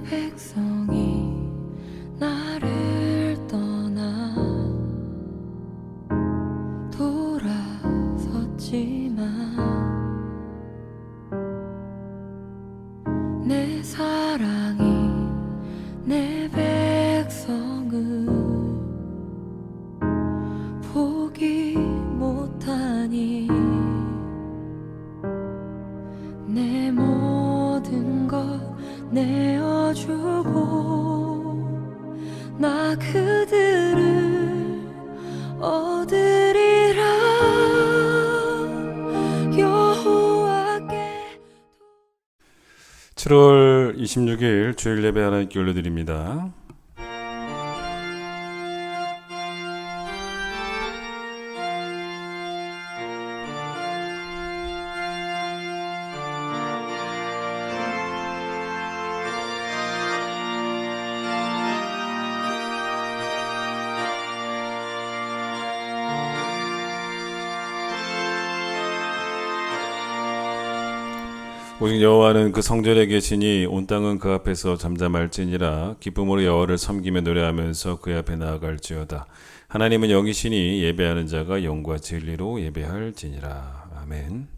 내 백성이 나를 떠나 돌아섰지만 내 사랑이 내 백성을 포기 못하니 내 모든 것 내어주고 나 그들을 얻으리라. 여호와께 7월 26일 주일 예배 하나님께 올려드립니다. 오직 여호와는 그 성전에 계시니 온 땅은 그 앞에서 잠잠할지니라. 기쁨으로 여호와를 섬기며 노래하면서 그의 앞에 나아갈지어다. 하나님은 영이시니 예배하는 자가 영과 진리로 예배할지니라. 아멘.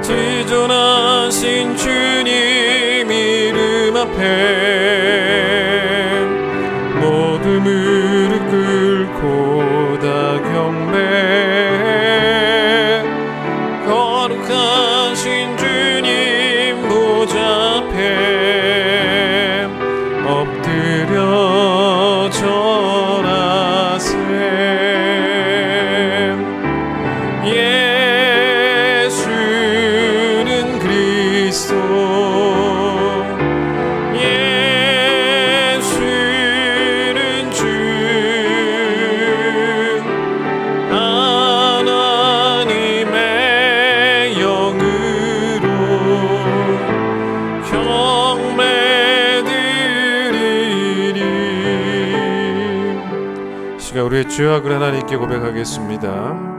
지존하신 주님 이름 앞에 모두 무릎 꿇고 다 경배. 거룩하신 주님 보좌 앞에 엎드려 절하세. 예수는 그리스도, 우리의 죄악을 하나님께 고백하겠습니다.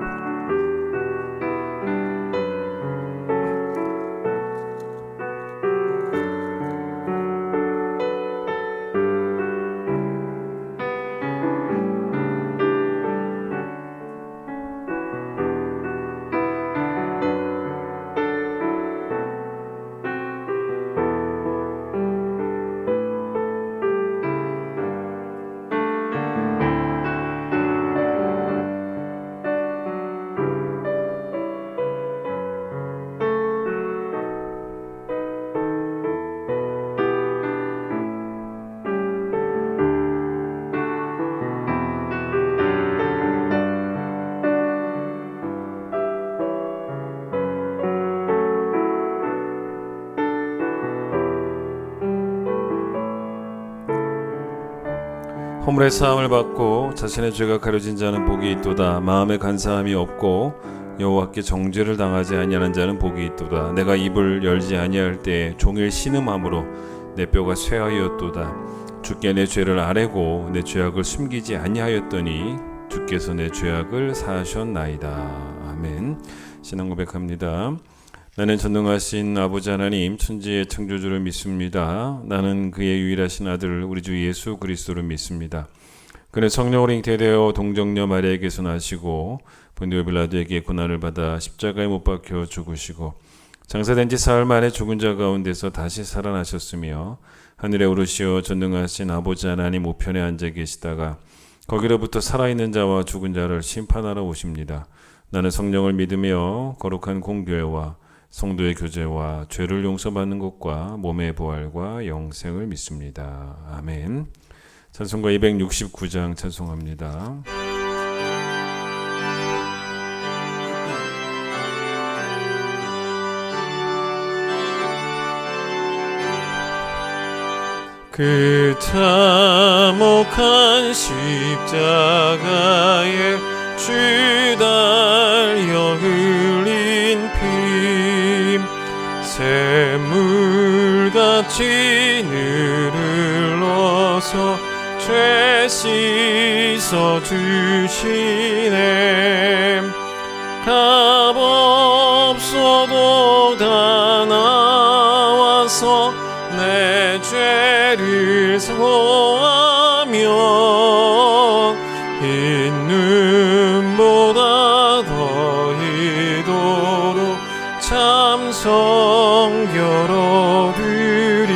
허물의 사함을 받고 자신의 죄가 가려진 자는 복이 있도다. 마음에 간사함이 없고 여호와께 정죄를 당하지 아니하는 자는 복이 있도다. 내가 입을 열지 아니할 때에 종일 신음함으로 내 뼈가 쇠하였도다. 주께 내 죄를 아뢰고 내 죄악을 숨기지 아니하였더니 주께서 내 죄악을 사하셨나이다. 아멘. 신앙 고백합니다. 나는 전능하신 아버지 하나님 천지의 창조주를 믿습니다. 나는 그의 유일하신 아들 우리 주 예수 그리스도를 믿습니다. 그는 성령으로 잉태되어 동정녀 마리아에게서 나시고 본디오 빌라도에게 고난을 받아 십자가에 못 박혀 죽으시고 장사된 지 사흘 만에 죽은 자 가운데서 다시 살아나셨으며 하늘에 오르시어 전능하신 아버지 하나님 우편에 앉아 계시다가 거기로부터 살아있는 자와 죽은 자를 심판하러 오십니다. 나는 성령을 믿으며 거룩한 공교회와 성도의 교제와 죄를 용서받는 것과 몸의 부활과 영생을 믿습니다. 아멘. 찬송가 269장 찬송합니다. 그 참혹한 십자가에 주 달려 흘린 피 샘물같이 느르러서 죄 씻어 주시네. 죄를 사하며 있는보다 더이도록 참 성결 얻으리.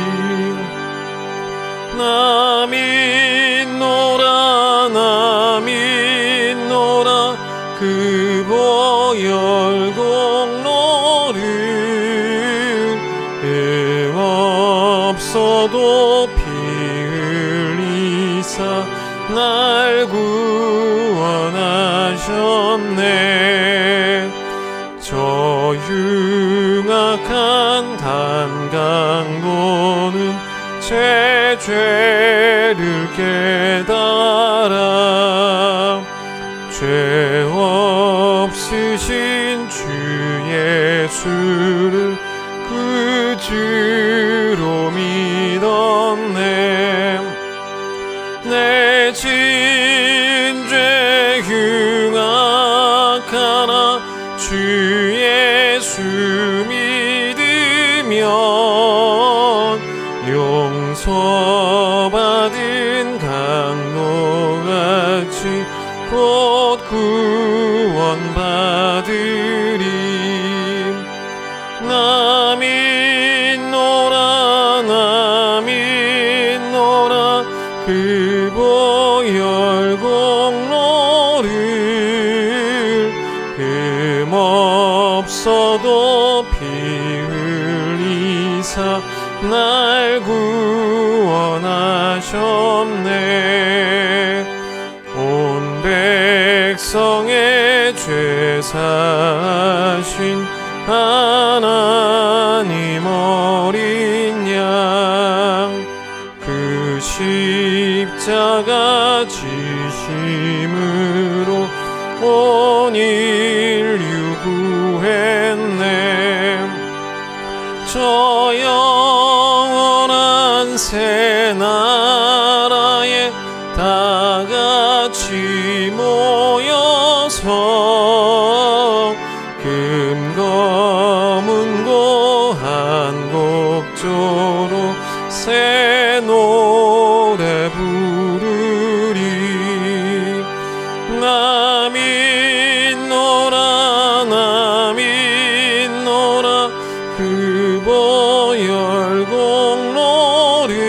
나 믿노라 나 믿노라 그 보혈 공로를 없어도 피 흘리사 날 구원하셨네. 저 흉악한 단강도는 제 죄를 깨달아 죄 없으신 주 예수를 그 주로 믿었네. 내 진죄 흉악하나 주 예수 믿으면 용서받은 강도같이 곧 구원받으리. 나 믿노라 나 믿노라 그 보혈 공로를 흠없어도 피 흘리사 날 구원하셨네. 온 백성의 죄 사신 하나님 어린 양 그 십자가 지심으로 온 인류 구했네. 저 영원한 새 나라에 다 같이 모여서 금검은고 한곡조로 새 노래 부르리. 나 믿노라 나 믿노라 그 보혈 공로를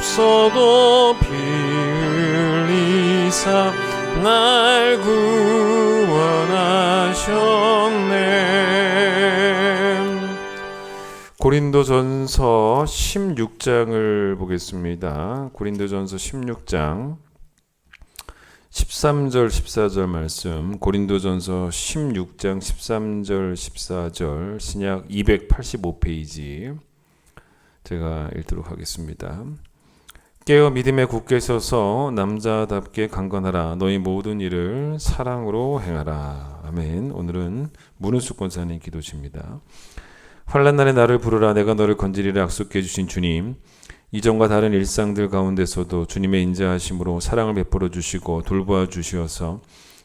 흠없어도 피 흘리사 날 구원하셨네. 고린도전서 16장을 보겠습니다. 고린도전서 16장 13절 14절 말씀. 고린도전서 16장 13절 14절 신약 285페이지 제가 읽도록 하겠습니다. 깨어 믿음에 굳게 서서 남자답게 강건하라. 너희 모든 일을 사랑으로 행하라. 아멘. 오늘은 문은숙 권사님 기도십니다. 환난 날에 나를 부르라. 내가 너를 건지리라 약속해 주신 주님, 이전과 다른 일상들 가운데서도 주님의 인자하심으로 사랑을 베풀어 주시고 돌보아 주시어서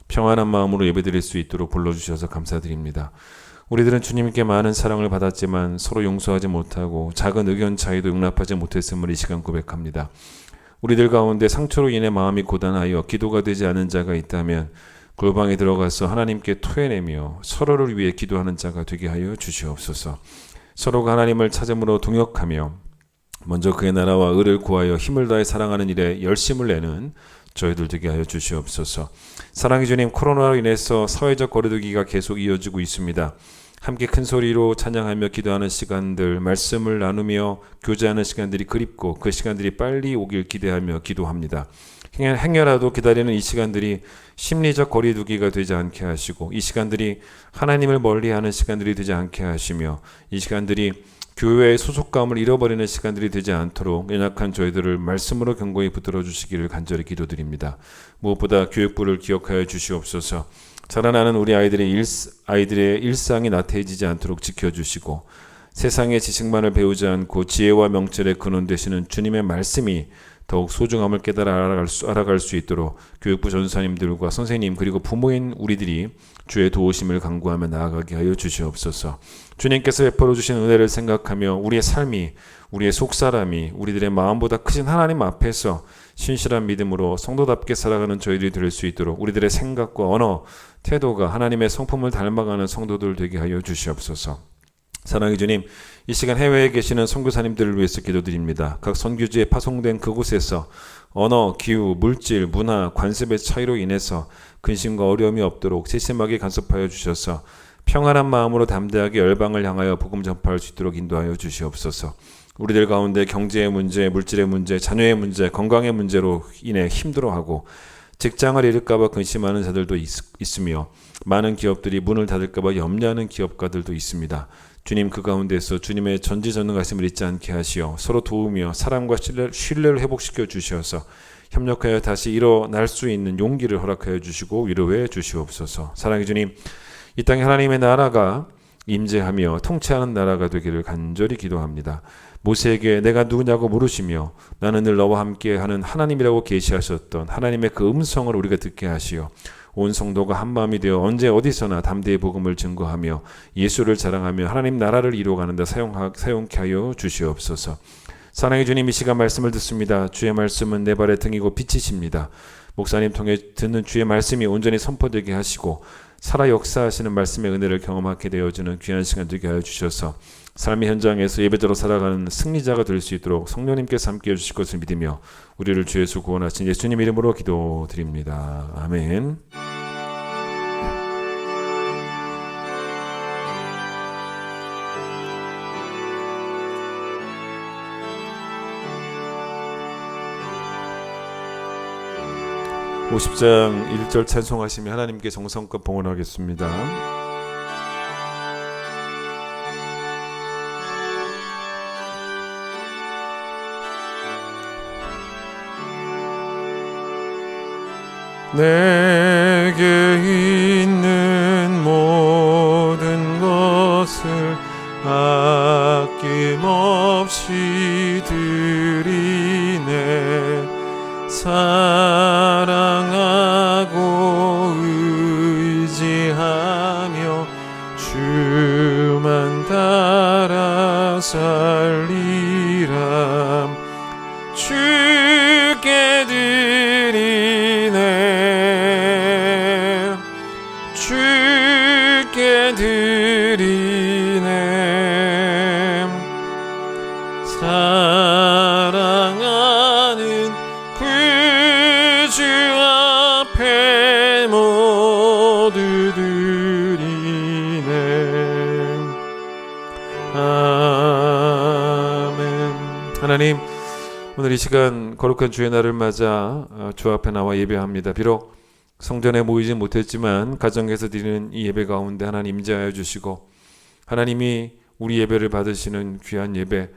평안한 마음으로 예배드릴 수 있도록 불러주셔서 감사드립니다. 우리들은 주님께 많은 사랑을 받았지만 서로 용서하지 못하고 작은 의견 차이도 용납하지 못했음을 이 시간 고백합니다. 우리들 가운데 상처로 인해 마음이 고단하여 기도가 되지 않은 자가 있다면 골방에 들어가서 하나님께 토해내며 서로를 위해 기도하는 자가 되게 하여 주시옵소서. 서로가 하나님을 찾음으로 동역하며 먼저 그의 나라와 의를 구하여 힘을 다해 사랑하는 일에 열심을 내는 저희들 되게 하여 주시옵소서. 사랑의 주님, 코로나로 인해서 사회적 거리두기가 계속 이어지고 있습니다. 함께 큰 소리로 찬양하며 기도하는 시간들, 말씀을 나누며 교제하는 시간들이 그립고 그 시간들이 빨리 오길 기대하며 기도합니다. 행여라도 기다리는 이 시간들이 심리적 거리두기가 되지 않게 하시고 이 시간들이 하나님을 멀리하는 시간들이 되지 않게 하시며 이 시간들이 교회의 소속감을 잃어버리는 시간들이 되지 않도록 연약한 저희들을 말씀으로 견고히 붙들어 주시기를 간절히 기도드립니다. 무엇보다 교육부를 기억하여 주시옵소서. 자라나는 우리 아이들의 일상이 나태해지지 않도록 지켜주시고 세상의 지식만을 배우지 않고 지혜와 명철의 근원 되시는 주님의 말씀이 더욱 소중함을 깨달아 알아갈 수 있도록 교육부 전사님들과 선생님 그리고 부모인 우리들이 주의 도우심을 간구하며 나아가게 하여 주시옵소서. 주님께서 베풀어 주신 은혜를 생각하며 우리의 삶이, 우리의 속사람이 우리들의 마음보다 크신 하나님 앞에서 신실한 믿음으로 성도답게 살아가는 저희들이 될 수 있도록 우리들의 생각과 언어, 태도가 하나님의 성품을 닮아가는 성도들 되게 하여 주시옵소서. 사랑의 주님, 이 시간 해외에 계시는 선교사님들을 위해서 기도드립니다. 각 선교지에 파송된 그곳에서 언어, 기후, 물질, 문화, 관습의 차이로 인해서 근심과 어려움이 없도록 세심하게 간섭하여 주셔서 평안한 마음으로 담대하게 열방을 향하여 복음 전파할 수 있도록 인도하여 주시옵소서. 우리들 가운데 경제의 문제, 물질의 문제, 자녀의 문제, 건강의 문제로 인해 힘들어하고 직장을 잃을까봐 근심하는 자들도 있으며 많은 기업들이 문을 닫을까봐 염려하는 기업가들도 있습니다. 주님, 그 가운데서 주님의 전지전능하심을 잊지 않게 하시어 서로 도우며 사랑과 신뢰를 회복시켜 주셔서 협력하여 다시 일어날 수 있는 용기를 허락하여 주시고 위로해 주시옵소서. 사랑의 주님, 이 땅에 하나님의 나라가 임재하며 통치하는 나라가 되기를 간절히 기도합니다. 모세에게 내가 누구냐고 물으시며 나는 늘 너와 함께하는 하나님이라고 계시하셨던 하나님의 그 음성을 우리가 듣게 하시어 온 성도가 한마음이 되어 언제 어디서나 담대히 복음을 증거하며 예수를 자랑하며 하나님 나라를 이루어가는 데 사용케 하여 주시옵소서. 사랑의 주님, 이 시간 말씀을 듣습니다. 주의 말씀은 내 발의 등이고 빛이십니다. 목사님 통해 듣는 주의 말씀이 온전히 선포되게 하시고 살아 역사하시는 말씀의 은혜를 경험하게 되어주는 귀한 시간 되게 하여 주셔서 삶의 현장에서 예배자로 살아가는 승리자가 될 수 있도록 성령님께서 함께해 주실 것을 믿으며 우리를 주 예수 구원하신 예수님 이름으로 기도드립니다. 아멘. (50장 1절) 찬송하시며 하나님께 정성껏 봉헌하겠습니다. 내게 있는 모든 것을 아낌없이 드리네. 사랑하고 의지하며 주만 따라 살리라. 주께 드리네. 주께 드리네. 사랑하는 그 주 앞에 모두 드리네. 아멘. 하나님, 오늘 이 시간 거룩한 주의 날을 맞아 주 앞에 나와 예배합니다. 비록 성전에 모이지 못했지만 가정에서 드리는 이 예배 가운데 하나님 임재하여 주시고 하나님이 우리 예배를 받으시는 귀한 예배,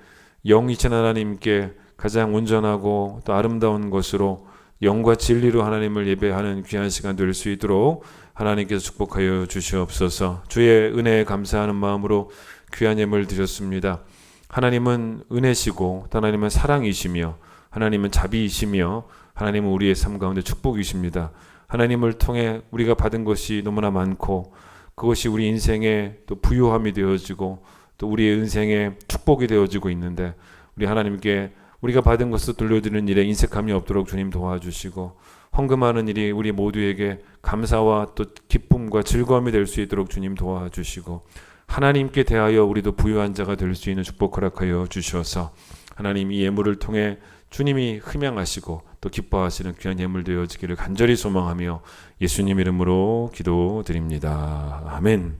영이신 하나님께 가장 온전하고 또 아름다운 것으로 영과 진리로 하나님을 예배하는 귀한 시간 될 수 있도록 하나님께서 축복하여 주시옵소서. 주의 은혜에 감사하는 마음으로 귀한 예물을 드렸습니다. 하나님은 은혜시고 하나님은 사랑이시며 하나님은 자비이시며 하나님은 우리의 삶 가운데 축복이십니다. 하나님을 통해 우리가 받은 것이 너무나 많고 그것이 우리 인생의 또 부요함이 되어지고 또 우리의 인생의 축복이 되어지고 있는데 우리 하나님께 우리가 받은 것을 돌려드리는 일에 인색함이 없도록 주님 도와주시고 헌금하는 일이 우리 모두에게 감사와 또 기쁨과 즐거움이 될 수 있도록 주님 도와주시고 하나님께 대하여 우리도 부유한 자가 될 수 있는 축복 허락하여 주셔서 하나님 이 예물을 통해 주님이 흠양하시고 또 기뻐하시는 귀한 예물 되어지기를 간절히 소망하며 예수님 이름으로 기도드립니다. 아멘.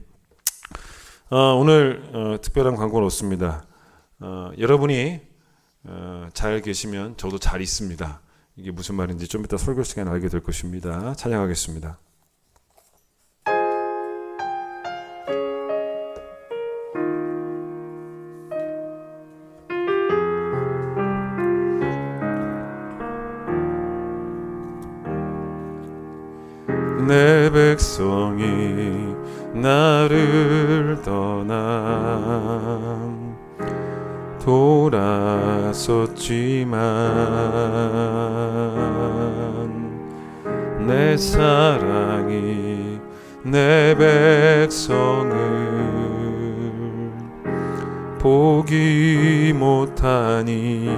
오늘 특별한 광고는 없습니다. 여러분이 잘 계시면 저도 잘 있습니다. 이게 무슨 말인지 좀 이따 설교 시간에 알게 될 것입니다. 찬양하겠습니다. 내 백성이 나를 떠나 돌아섰지만 내 사랑이 내 백성을 보기 못하니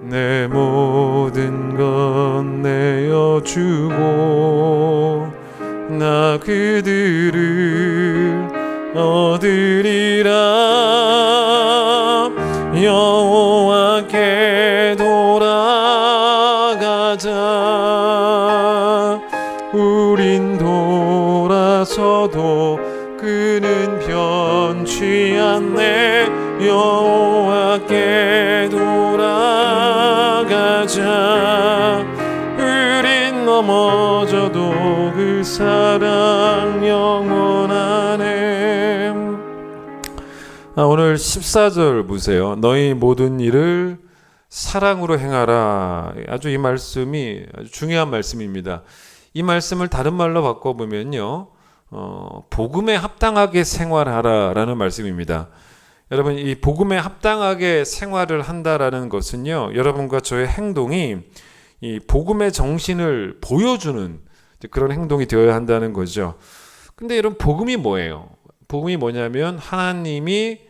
내 모든 것 내어주고 나 그들을 얻으리라. 여호와께 돌아가자. 우린 돌아서도 그는 변치 않네. 여호와께 돌아가자. 우린 넘어져도 그 사랑 영원하네. 오늘 14절 보세요. 너희 모든 일을 사랑으로 행하라. 아주 이 말씀이 아주 중요한 말씀입니다. 이 말씀을 다른 말로 바꿔보면요, 복음에 합당하게 생활하라라는 말씀입니다. 여러분, 이 복음에 합당하게 생활을 한다라는 것은요, 여러분과 저의 행동이 이 복음의 정신을 보여주는 그런 행동이 되어야 한다는 거죠. 근데 여러분, 복음이 뭐예요? 복음이 뭐냐면 하나님이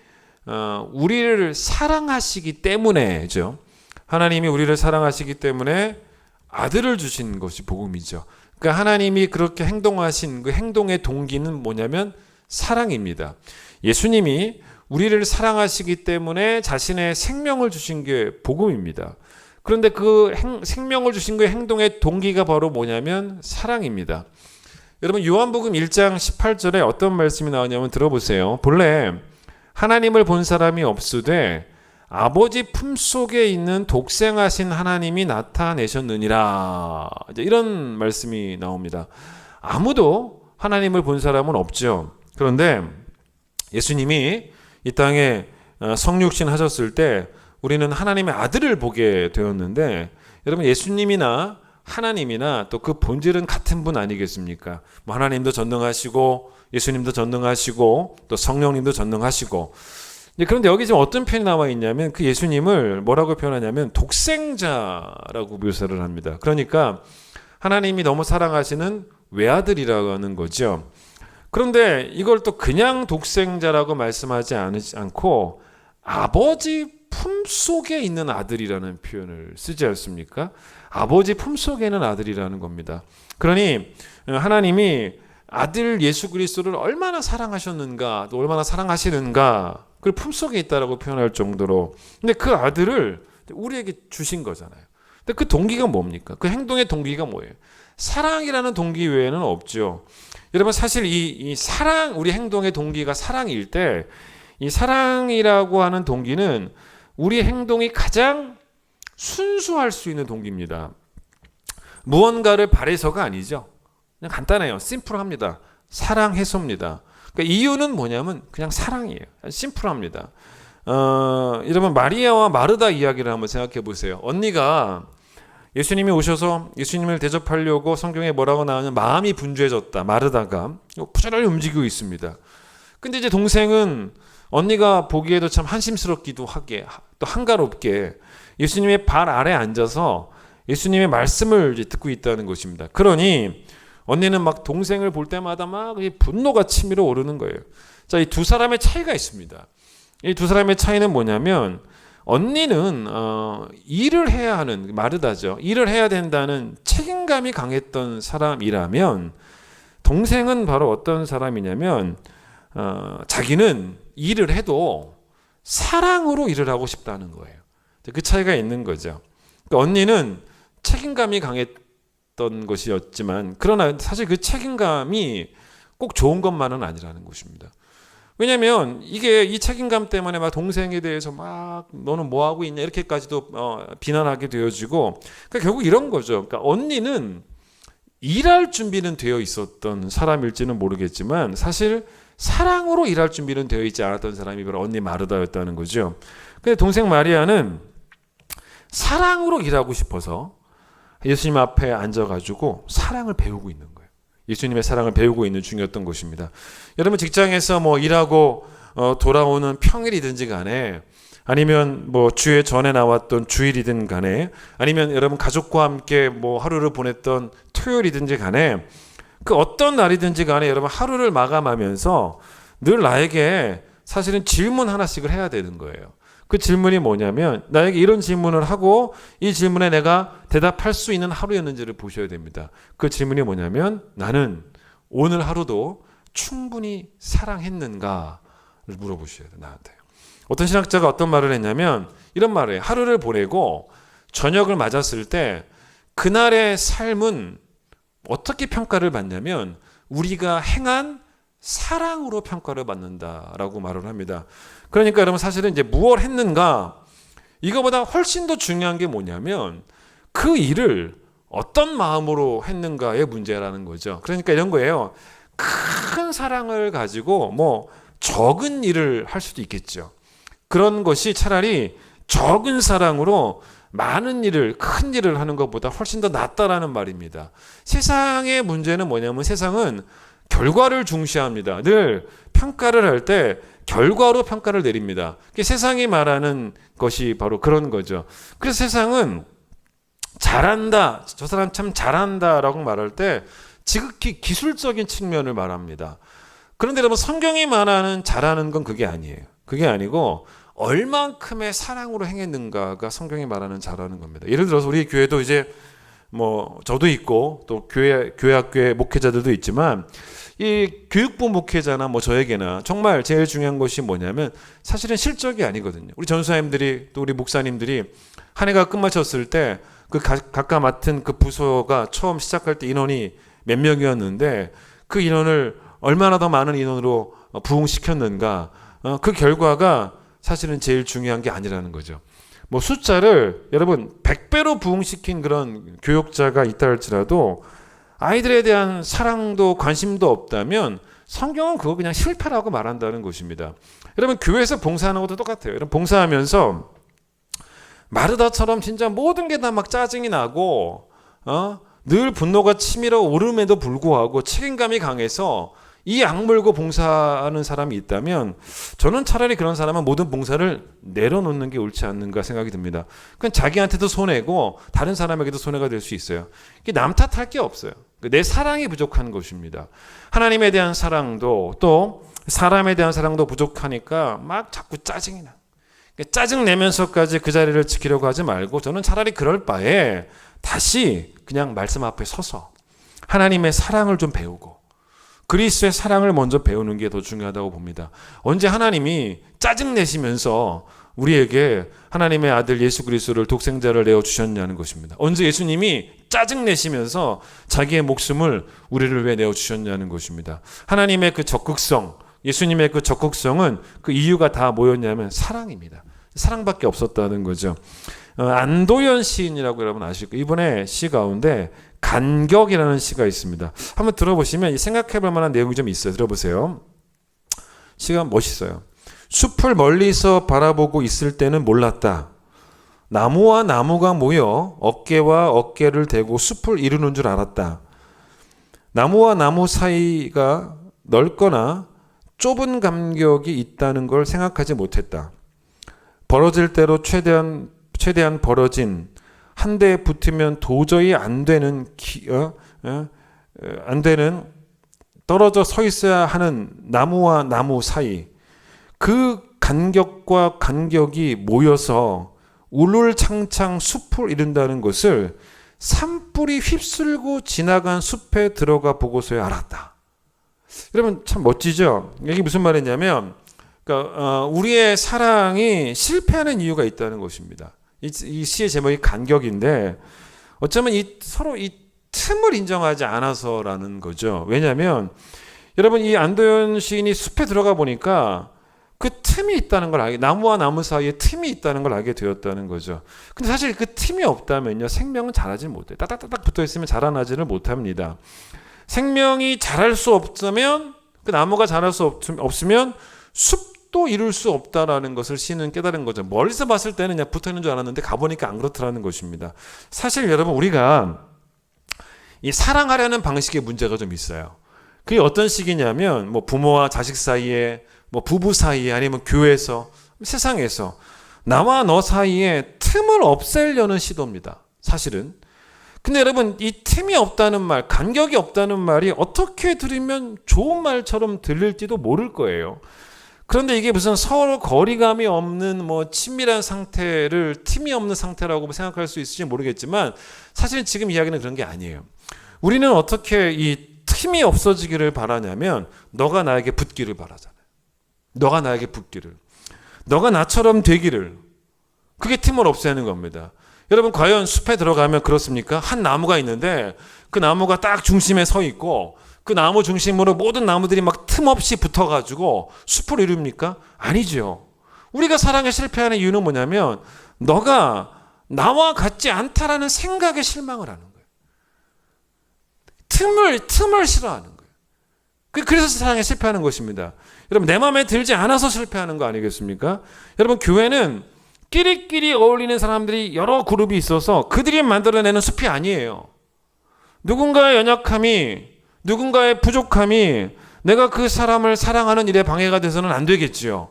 우리를 사랑하시기 때문에죠. 하나님이 우리를 사랑하시기 때문에 아들을 주신 것이 복음이죠. 그러니까 하나님이 그렇게 행동하신 그 행동의 동기는 뭐냐면 사랑입니다. 예수님이 우리를 사랑하시기 때문에 자신의 생명을 주신 게 복음입니다. 그런데 그 생명을 주신 그 행동의 동기가 바로 뭐냐면 사랑입니다. 여러분, 요한복음 1장 18절에 어떤 말씀이 나오냐면 들어보세요. 본래 하나님을 본 사람이 없으되 아버지 품속에 있는 독생하신 하나님이 나타내셨느니라. 이런 말씀이 나옵니다. 아무도 하나님을 본 사람은 없죠. 그런데 예수님이 이 땅에 성육신 하셨을 때 우리는 하나님의 아들을 보게 되었는데, 여러분, 예수님이나 하나님이나 또 그 본질은 같은 분 아니겠습니까? 뭐 하나님도 전능하시고 예수님도 전능하시고 또 성령님도 전능하시고. 그런데 여기 지금 어떤 표현이 나와 있냐면 그 예수님을 뭐라고 표현하냐면 독생자라고 묘사를 합니다. 그러니까 하나님이 너무 사랑하시는 외아들이라고 하는 거죠. 그런데 이걸 또 그냥 독생자라고 말씀하지 않고 아버지 품속에 있는 아들이라는 표현을 쓰지 않습니까? 아버지 품속에 있는 아들이라는 겁니다. 그러니 하나님이 아들 예수 그리스도를 얼마나 사랑하셨는가, 또 얼마나 사랑하시는가, 그걸 품속에 있다라고 표현할 정도로. 근데 그 아들을 우리에게 주신 거잖아요. 근데 그 동기가 뭡니까? 그 행동의 동기가 뭐예요? 사랑이라는 동기 외에는 없죠. 여러분, 사실 이 사랑, 우리 행동의 동기가 사랑일 때, 이 사랑이라고 하는 동기는 우리 행동이 가장 순수할 수 있는 동기입니다. 무언가를 바래서가 아니죠. 그냥 간단해요. 심플합니다. 사랑해서입니다. 그러니까 이유는 뭐냐면 그냥 사랑이에요. 심플합니다. 여러분, 마리아와 마르다 이야기를 한번 생각해 보세요. 언니가 예수님이 오셔서 예수님을 대접하려고 성경에 뭐라고 나오냐면 마음이 분주해졌다. 마르다가 부지런히 움직이고 있습니다. 근데 이제 동생은 언니가 보기에도 참 한심스럽기도 하게, 또 한가롭게 예수님의 발 아래 앉아서 예수님의 말씀을 이제 듣고 있다는 것입니다. 그러니 언니는 막 동생을 볼 때마다 막 분노가 치밀어 오르는 거예요. 자, 이 두 사람의 차이가 있습니다. 이 두 사람의 차이는 뭐냐면, 언니는 일을 해야 하는, 마르다죠. 일을 해야 된다는 책임감이 강했던 사람이라면, 동생은 바로 어떤 사람이냐면 자기는 일을 해도 사랑으로 일을 하고 싶다는 거예요. 그 차이가 있는 거죠. 그러니까 언니는 책임감이 강했던 것이었지만, 그러나 사실 그 책임감이 꼭 좋은 것만은 아니라는 것입니다. 왜냐하면 이게 이 책임감 때문에 막 동생에 대해서 막 너는 뭐 하고 있냐 이렇게까지도 비난하게 되어지고, 그러니까 결국 이런 거죠. 그러니까 언니는 일할 준비는 되어 있었던 사람일지는 모르겠지만 사실 사랑으로 일할 준비는 되어 있지 않았던 사람이 바로 언니 마르다였다는 거죠. 근데 동생 마리아는 사랑으로 일하고 싶어서 예수님 앞에 앉아가지고 사랑을 배우고 있는 거예요. 예수님의 사랑을 배우고 있는 중이었던 것입니다. 여러분, 직장에서 뭐 일하고 돌아오는 평일이든지 간에 아니면 뭐 주에 전에 나왔던 주일이든 간에 아니면 여러분 가족과 함께 뭐 하루를 보냈던 토요일이든지 간에 그 어떤 날이든지 간에 여러분 하루를 마감하면서 늘 나에게 사실은 질문 하나씩을 해야 되는 거예요. 그 질문이 뭐냐면 나에게 이런 질문을 하고 이 질문에 내가 대답할 수 있는 하루였는지를 보셔야 됩니다. 그 질문이 뭐냐면 나는 오늘 하루도 충분히 사랑했는가를 물어보셔야 돼요. 나한테. 어떤 신학자가 어떤 말을 했냐면 이런 말을 해요. 하루를 보내고 저녁을 맞았을 때 그날의 삶은 어떻게 평가를 받냐면 우리가 행한 사랑으로 평가를 받는다라고 말을 합니다. 그러니까 여러분 사실은 이제 무엇을 했는가 이거보다 훨씬 더 중요한 게 뭐냐면 그 일을 어떤 마음으로 했는가의 문제라는 거죠. 그러니까 이런 거예요. 큰 사랑을 가지고 뭐 적은 일을 할 수도 있겠죠. 그런 것이 차라리 적은 사랑으로 많은 일을, 큰 일을 하는 것보다 훨씬 더 낫다라는 말입니다. 세상의 문제는 뭐냐면 세상은 결과를 중시합니다. 늘 평가를 할 때 결과로 평가를 내립니다. 세상이 말하는 것이 바로 그런 거죠. 그래서 세상은 잘한다, 저 사람 참 잘한다라고 말할 때 지극히 기술적인 측면을 말합니다. 그런데 여러분 성경이 말하는 잘하는 건 그게 아니에요. 그게 아니고 얼만큼의 사랑으로 행했는가가 성경이 말하는 잘하는 겁니다. 예를 들어서 우리 교회도 이제 뭐 저도 있고 또 교회 학교의 목회자들도 있지만 이 교육부 목회자나 뭐 저에게나 정말 제일 중요한 것이 뭐냐면 사실은 실적이 아니거든요. 우리 전사님들이 또 우리 목사님들이 한 해가 끝마쳤을 때 그 각각 맡은 그 부서가 처음 시작할 때 인원이 몇 명이었는데 그 인원을 얼마나 더 많은 인원으로 부흥시켰는가 그 결과가 사실은 제일 중요한 게 아니라는 거죠. 뭐 숫자를 여러분 100배로 부흥시킨 그런 교육자가 있다 할지라도 아이들에 대한 사랑도 관심도 없다면 성경은 그거 그냥 실패라고 말한다는 것입니다. 여러분 교회에서 봉사하는 것도 똑같아요. 여러분 봉사하면서 마르다처럼 진짜 모든 게 다 막 짜증이 나고 늘 분노가 치밀어 오름에도 불구하고 책임감이 강해서 이 악물고 봉사하는 사람이 있다면 저는 차라리 그런 사람은 모든 봉사를 내려놓는 게 옳지 않는가 생각이 듭니다. 그건 자기한테도 손해고 다른 사람에게도 손해가 될 수 있어요. 남 탓할 게 없어요. 내 사랑이 부족한 것입니다. 하나님에 대한 사랑도 또 사람에 대한 사랑도 부족하니까 막 자꾸 짜증이 나. 짜증 내면서까지 그 자리를 지키려고 하지 말고 저는 차라리 그럴 바에 다시 그냥 말씀 앞에 서서 하나님의 사랑을 좀 배우고 그리스도의 사랑을 먼저 배우는 게 더 중요하다고 봅니다. 언제 하나님이 짜증 내시면서 우리에게 하나님의 아들 예수 그리스도를 독생자를 내어 주셨냐는 것입니다. 언제 예수님이 짜증 내시면서 자기의 목숨을 우리를 위해 내어 주셨냐는 것입니다. 하나님의 그 적극성, 예수님의 그 적극성은 그 이유가 다 뭐였냐면 사랑입니다. 사랑밖에 없었다는 거죠. 안도연 시인이라고 여러분 아시고 이분의 시 가운데 간격이라는 시가 있습니다. 한번 들어보시면 생각해 볼 만한 내용이 좀 있어요. 들어보세요. 시가 멋있어요. 숲을 멀리서 바라보고 있을 때는 몰랐다. 나무와 나무가 모여 어깨와 어깨를 대고 숲을 이루는 줄 알았다. 나무와 나무 사이가 넓거나 좁은 간격이 있다는 걸 생각하지 못했다. 벌어질 대로 최대한 벌어진 한 대에 붙으면 도저히 안 되는 떨어져 서 있어야 하는 나무와 나무 사이 그 간격과 간격이 모여서 울울창창 숲을 이룬다는 것을 산불이 휩쓸고 지나간 숲에 들어가 보고서야 알았다. 여러분 참 멋지죠? 이게 무슨 말이냐면 그러니까 우리의 사랑이 실패하는 이유가 있다는 것입니다. 이 시의 제목이 간격인데 어쩌면 서로 이 틈을 인정하지 않아서라는 거죠. 왜냐하면 여러분 이 안도연 시인이 숲에 들어가 보니까 그 틈이 있다는 걸 나무와 나무 사이에 틈이 있다는 걸 알게 되었다는 거죠. 근데 사실 그 틈이 없다면요 생명은 자라지 못해요. 따닥따닥 붙어있으면 자라나지를 못합니다. 생명이 자랄 수 없으면 그 나무가 자랄 수 없으면 숲도 이룰 수 없다라는 것을 시인은 깨달은 거죠. 멀리서 봤을 때는 그냥 붙어있는 줄 알았는데 가보니까 안 그렇더라는 것입니다. 사실 여러분 우리가 이 사랑하려는 방식의 문제가 좀 있어요. 그게 어떤 식이냐면 뭐 부모와 자식 사이에, 뭐 부부 사이에, 아니면 교회에서, 세상에서 나와 너 사이에 틈을 없애려는 시도입니다. 사실은. 근데 여러분, 이 틈이 없다는 말, 간격이 없다는 말이 어떻게 들으면 좋은 말처럼 들릴지도 모를 거예요. 그런데 이게 무슨 서로 거리감이 없는 뭐 친밀한 상태를 틈이 없는 상태라고 생각할 수 있을지 모르겠지만, 사실 지금 이야기는 그런 게 아니에요. 우리는 어떻게 이 틈이 없어지기를 바라냐면, 너가 나에게 붙기를 바라잖아요. 너가 나에게 붙기를, 너가 나처럼 되기를. 그게 틈을 없애는 겁니다. 여러분, 과연 숲에 들어가면 그렇습니까? 한 나무가 있는데 그 나무가 딱 중심에 서 있고 그 나무 중심으로 모든 나무들이 막 틈없이 붙어가지고 숲을 이룹니까? 아니죠. 우리가 사랑에 실패하는 이유는 뭐냐면, 너가 나와 같지 않다라는 생각에 실망을 하는 거예요. 틈을 싫어하는 거예요. 그래서 사랑에 실패하는 것입니다. 여러분, 내 마음에 들지 않아서 실패하는 거 아니겠습니까? 여러분, 교회는 끼리끼리 어울리는 사람들이 여러 그룹이 있어서 그들이 만들어내는 숲이 아니에요. 누군가의 연약함이, 누군가의 부족함이 내가 그 사람을 사랑하는 일에 방해가 돼서는 안 되겠지요.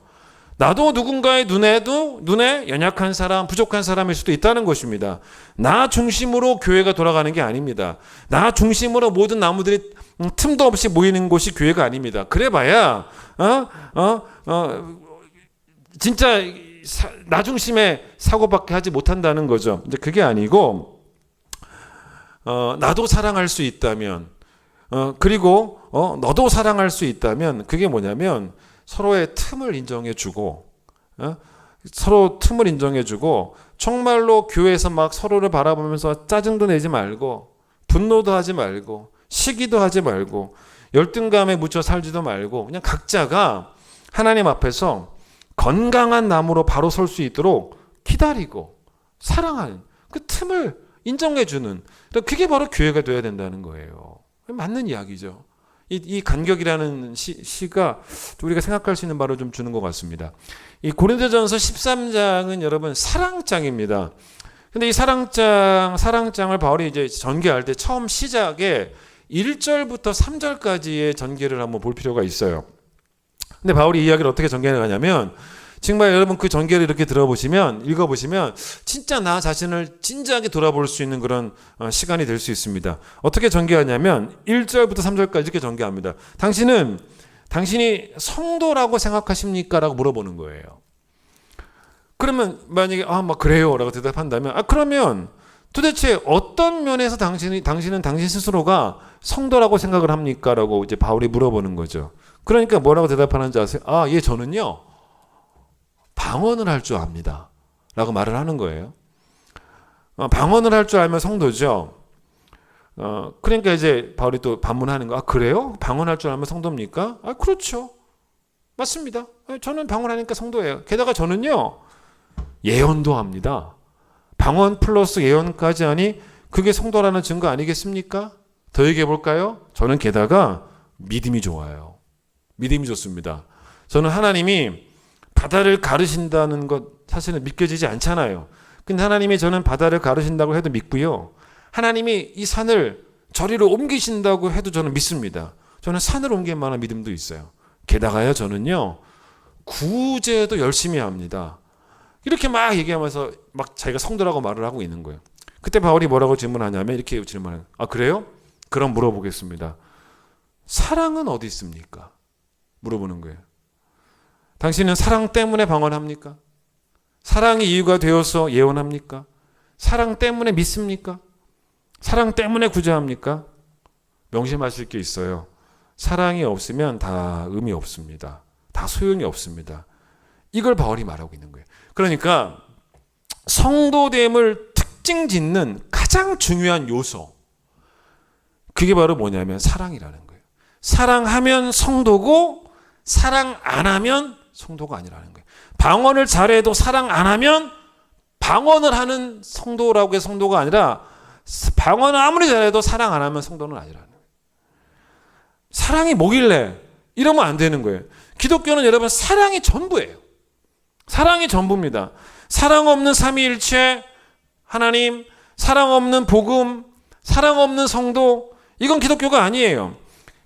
나도 누군가의 눈에 연약한 사람, 부족한 사람일 수도 있다는 것입니다. 나 중심으로 교회가 돌아가는 게 아닙니다. 나 중심으로 모든 나무들이 틈도 없이 모이는 곳이 교회가 아닙니다. 그래봐야 진짜 나 중심의 사고밖에 하지 못한다는 거죠. 근데 그게 아니고, 나도 사랑할 수 있다면, 그리고 너도 사랑할 수 있다면, 그게 뭐냐면 서로의 틈을 인정해주고, 서로 틈을 인정해주고, 정말로 교회에서 막 서로를 바라보면서 짜증도 내지 말고, 분노도 하지 말고, 시기도 하지 말고, 열등감에 묻혀 살지도 말고, 그냥 각자가 하나님 앞에서 건강한 나무로 바로 설 수 있도록 기다리고 사랑하는 그 틈을 인정해주는, 그게 바로 교회가 되어야 된다는 거예요. 맞는 이야기죠. 이 간격이라는 시가 우리가 생각할 수 있는 바를 좀 주는 것 같습니다. 이 고린도전서 13장은 여러분 사랑장입니다. 근데 이 사랑장을 바울이 이제 전개할 때 처음 시작에 1절부터 3절까지의 전개를 한번 볼 필요가 있어요. 근데 바울이 이 이야기를 어떻게 전개하냐면, 정말 여러분 그 전개를 이렇게 읽어보시면 진짜 나 자신을 진지하게 돌아볼 수 있는 그런 시간이 될 수 있습니다. 어떻게 전개하냐면 1절부터 3절까지 이렇게 전개합니다. 당신이 성도라고 생각하십니까? 라고 물어보는 거예요. 그러면 만약에 막 그래요 라고 대답한다면, 그러면 도대체 어떤 면에서 당신은 당신 스스로가 성도라고 생각을 합니까? 라고 이제 바울이 물어보는 거죠. 그러니까 뭐라고 대답하는지 아세요? 저는요 방언을 할 줄 압니다 라고 말을 하는 거예요. 방언을 할 줄 알면 성도죠. 그러니까 이제 바울이 또 반문하는 거, 그래요? 방언할 줄 알면 성도입니까? 그렇죠. 맞습니다. 저는 방언하니까 성도예요. 게다가 저는요 예언도 합니다. 방언 플러스 예언까지 하니 그게 성도라는 증거 아니겠습니까? 더 얘기해 볼까요? 저는 게다가 믿음이 좋아요. 믿음이 좋습니다. 저는 하나님이 바다를 가르신다는 것 사실은 믿겨지지 않잖아요. 근데 하나님이 저는 바다를 가르신다고 해도 믿고요. 하나님이 이 산을 저리로 옮기신다고 해도 저는 믿습니다. 저는 산을 옮길 만한 믿음도 있어요. 게다가요, 저는요 구제도 열심히 합니다. 이렇게 막 얘기하면서 막 자기가 성도라고 말을 하고 있는 거예요. 그때 바울이 뭐라고 질문하냐면 이렇게 질문해요. 그래요? 그럼 물어보겠습니다. 사랑은 어디 있습니까? 물어보는 거예요. 당신은 사랑 때문에 방언합니까? 사랑이 이유가 되어서 예언합니까? 사랑 때문에 믿습니까? 사랑 때문에 구제합니까? 명심하실 게 있어요. 사랑이 없으면 다 의미 없습니다. 다 소용이 없습니다. 이걸 바울이 말하고 있는 거예요. 그러니까 성도됨을 특징 짓는 가장 중요한 요소, 그게 바로 뭐냐면 사랑이라는 거예요. 사랑하면 성도고 사랑 안 하면 성도가 아니라는 거예요. 방언을 잘해도 사랑 안 하면 방언을 하는 성도라고 해서 성도가 아니라, 방언을 아무리 잘해도 사랑 안 하면 성도는 아니라는 거예요. 사랑이 뭐길래 이러면 안 되는 거예요. 기독교는 여러분 사랑이 전부예요. 사랑이 전부입니다. 사랑 없는 삼위일체 하나님, 사랑 없는 복음, 사랑 없는 성도, 이건 기독교가 아니에요.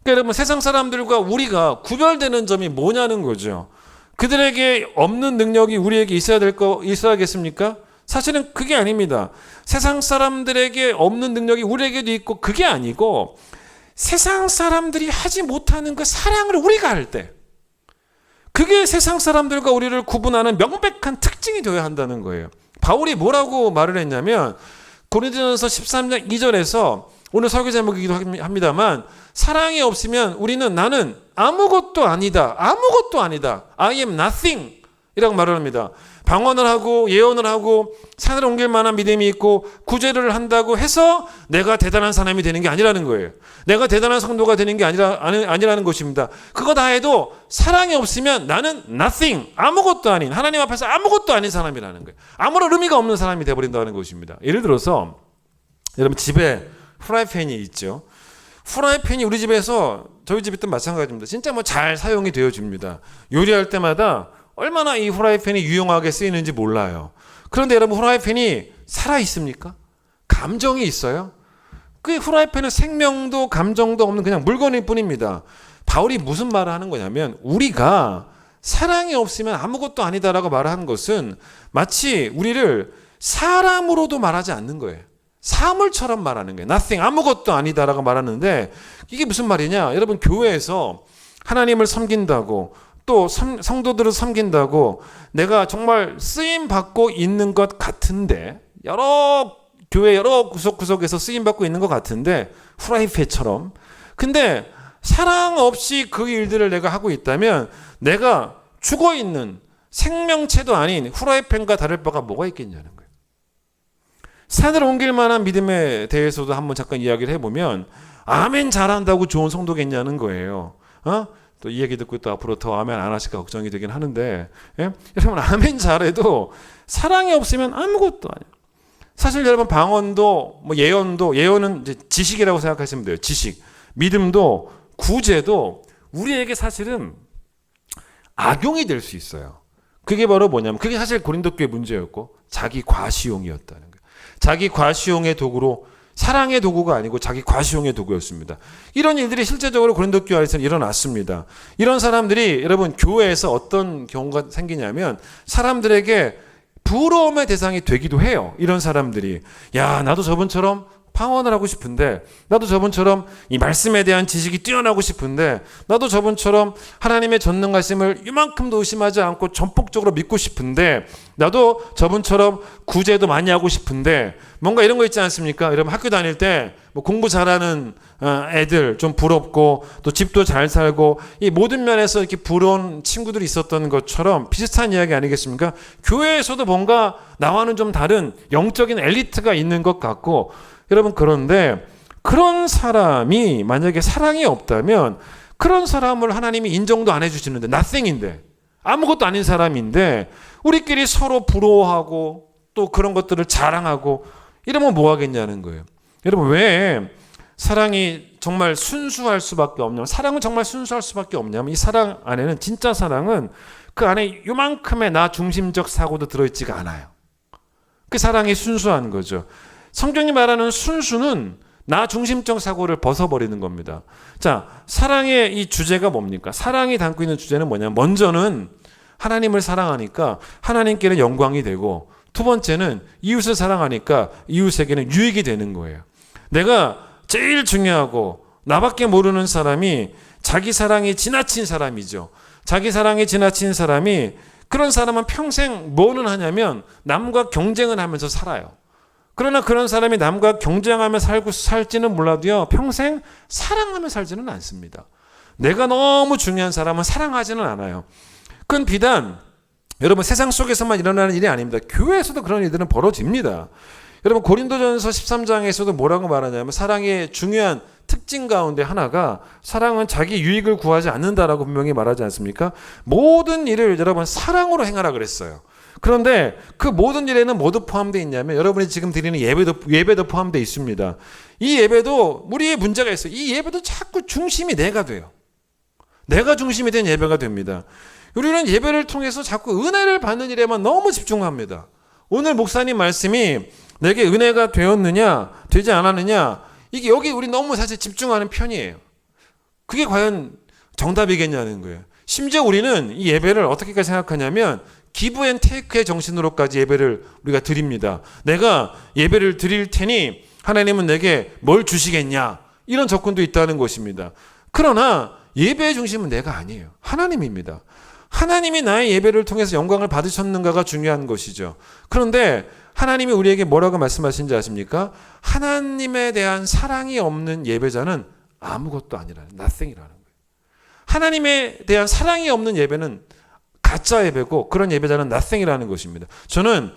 그러니까 여러분 세상 사람들과 우리가 구별되는 점이 뭐냐는 거죠. 그들에게 없는 능력이 우리에게 있어야겠습니까? 사실은 그게 아닙니다. 세상 사람들에게 없는 능력이 우리에게도 있고 그게 아니고 세상 사람들이 하지 못하는 그 사랑을 우리가 할 때 그게 세상 사람들과 우리를 구분하는 명백한 특징이 되어야 한다는 거예요. 바울이 뭐라고 말을 했냐면 고린도전서 13장 2절에서 오늘 설교 제목이기도 합니다만 사랑이 없으면 나는 아무것도 아니다. 아무것도 아니다. I am nothing 이라고 말을 합니다. 방언을 하고 예언을 하고 산을 옮길 만한 믿음이 있고 구제를 한다고 해서 내가 대단한 사람이 되는 게 아니라는 거예요. 내가 대단한 성도가 되는 게 아니라는 것입니다. 그거 다 해도 사랑이 없으면 나는 nothing, 아무것도 아닌, 하나님 앞에서 아무것도 아닌 사람이라는 거예요. 아무런 의미가 없는 사람이 되어버린다는 것입니다. 예를 들어서 여러분 집에 프라이팬이 있죠. 프라이팬이 우리 집에서 저희 집도 마찬가지입니다. 진짜 뭐 잘 사용이 되어집니다. 요리할 때마다 얼마나 이 프라이팬이 유용하게 쓰이는지 몰라요. 그런데 여러분 프라이팬이 살아있습니까? 감정이 있어요? 그 프라이팬은 생명도 감정도 없는 그냥 물건일 뿐입니다. 바울이 무슨 말을 하는 거냐면 우리가 사랑이 없으면 아무것도 아니다라고 말하는 것은 마치 우리를 사람으로도 말하지 않는 거예요. 사물처럼 말하는 거예요. nothing, 아무것도 아니다라고 말하는데 이게 무슨 말이냐? 여러분 교회에서 하나님을 섬긴다고 또 성도들을 섬긴다고 내가 정말 쓰임 받고 있는 것 같은데 여러 교회 여러 구석구석에서 쓰임 받고 있는 것 같은데 후라이팬처럼 근데 사랑 없이 그 일들을 내가 하고 있다면 내가 죽어있는 생명체도 아닌 후라이팬과 다를 바가 뭐가 있겠냐는 거예요. 산을 옮길 만한 믿음에 대해서도 한번 잠깐 이야기를 해보면 아멘 잘한다고 좋은 성도겠냐는 거예요. 또 이 얘기 듣고 또 앞으로 더 아멘 안 하실까 걱정이 되긴 하는데 여러분 아멘 잘해도 사랑이 없으면 아무것도 아니에요. 사실 여러분 방언도 뭐 예언은 이제 지식이라고 생각하시면 돼요. 지식, 믿음도 구제도 우리에게 사실은 악용이 될 수 있어요. 그게 바로 뭐냐면 그게 사실 고린도 교회 문제였고 자기 과시용이었다는 거예요. 자기 과시용의 도구로 사랑의 도구가 아니고 자기 과시용의 도구였습니다. 이런 일들이 실제적으로 고린도 교회 안에서 일어났습니다. 이런 사람들이 여러분 교회에서 어떤 경우가 생기냐면 사람들에게 부러움의 대상이 되기도 해요. 이런 사람들이 야 나도 저분처럼 방언을 하고 싶은데 나도 저분처럼 이 말씀에 대한 지식이 뛰어나고 싶은데 나도 저분처럼 하나님의 전능하심을 이만큼도 의심하지 않고 전폭적으로 믿고 싶은데 나도 저분처럼 구제도 많이 하고 싶은데 뭔가 이런 거 있지 않습니까? 여러분 학교 다닐 때 뭐 공부 잘하는 애들 좀 부럽고 또 집도 잘 살고 이 모든 면에서 이렇게 부러운 친구들이 있었던 것처럼 비슷한 이야기 아니겠습니까? 교회에서도 뭔가 나와는 좀 다른 영적인 엘리트가 있는 것 같고 여러분 그런데 그런 사람이 만약에 사랑이 없다면 그런 사람을 하나님이 인정도 안 해주시는데 nothing인데 아무것도 아닌 사람인데 우리끼리 서로 부러워하고 또 그런 것들을 자랑하고 이러면 뭐 하겠냐는 거예요. 여러분 왜 사랑이 정말 순수할 수밖에 없냐면 사랑은 정말 순수할 수밖에 없냐면 이 사랑 안에는 진짜 사랑은 그 안에 요만큼의 나 중심적 사고도 들어있지가 않아요. 그 사랑이 순수한 거죠. 성경이 말하는 순수는 나 중심적 사고를 벗어버리는 겁니다. 자, 사랑의 이 주제가 뭡니까? 사랑이 담고 있는 주제는 뭐냐면 먼저는 하나님을 사랑하니까 하나님께는 영광이 되고 두 번째는 이웃을 사랑하니까 이웃에게는 유익이 되는 거예요. 내가 제일 중요하고 나밖에 모르는 사람이 자기 사랑이 지나친 사람이죠. 자기 사랑이 지나친 사람이 그런 사람은 평생 뭐는 하냐면 남과 경쟁을 하면서 살아요. 그러나 그런 사람이 남과 경쟁하며 살지는 몰라도요 평생 사랑하며 살지는 않습니다. 내가 너무 중요한 사람은 사랑하지는 않아요. 그건 비단 여러분 세상 속에서만 일어나는 일이 아닙니다. 교회에서도 그런 일들은 벌어집니다. 여러분 고린도전서 13장에서도 뭐라고 말하냐면 사랑의 중요한 특징 가운데 하나가 사랑은 자기 유익을 구하지 않는다라고 분명히 말하지 않습니까? 모든 일을 여러분 사랑으로 행하라 그랬어요. 그런데 그 모든 일에는 뭐도 포함되어 있냐면 여러분이 지금 드리는 예배도 포함되어 있습니다. 이 예배도 우리의 문제가 있어요. 이 예배도 자꾸 중심이 내가 돼요. 내가 중심이 된 예배가 됩니다. 우리는 예배를 통해서 자꾸 은혜를 받는 일에만 너무 집중합니다. 오늘 목사님 말씀이 내게 은혜가 되었느냐 되지 않았느냐 이게 여기 우리 너무 사실 집중하는 편이에요. 그게 과연 정답이겠냐는 거예요. 심지어 우리는 이 예배를 어떻게까지 생각하냐면 기브 앤 테이크의 정신으로까지 예배를 우리가 드립니다. 내가 예배를 드릴 테니 하나님은 내게 뭘 주시겠냐, 이런 접근도 있다는 것입니다. 그러나 예배의 중심은 내가 아니에요. 하나님입니다. 하나님이 나의 예배를 통해서 영광을 받으셨는가가 중요한 것이죠. 그런데 하나님이 우리에게 뭐라고 말씀하신지 아십니까? 하나님에 대한 사랑이 없는 예배자는 아무것도 아니라는, nothing이라는 거예요. 하나님에 대한 사랑이 없는 예배는 가짜 예배고, 그런 예배자는 nothing이라는 것입니다. 저는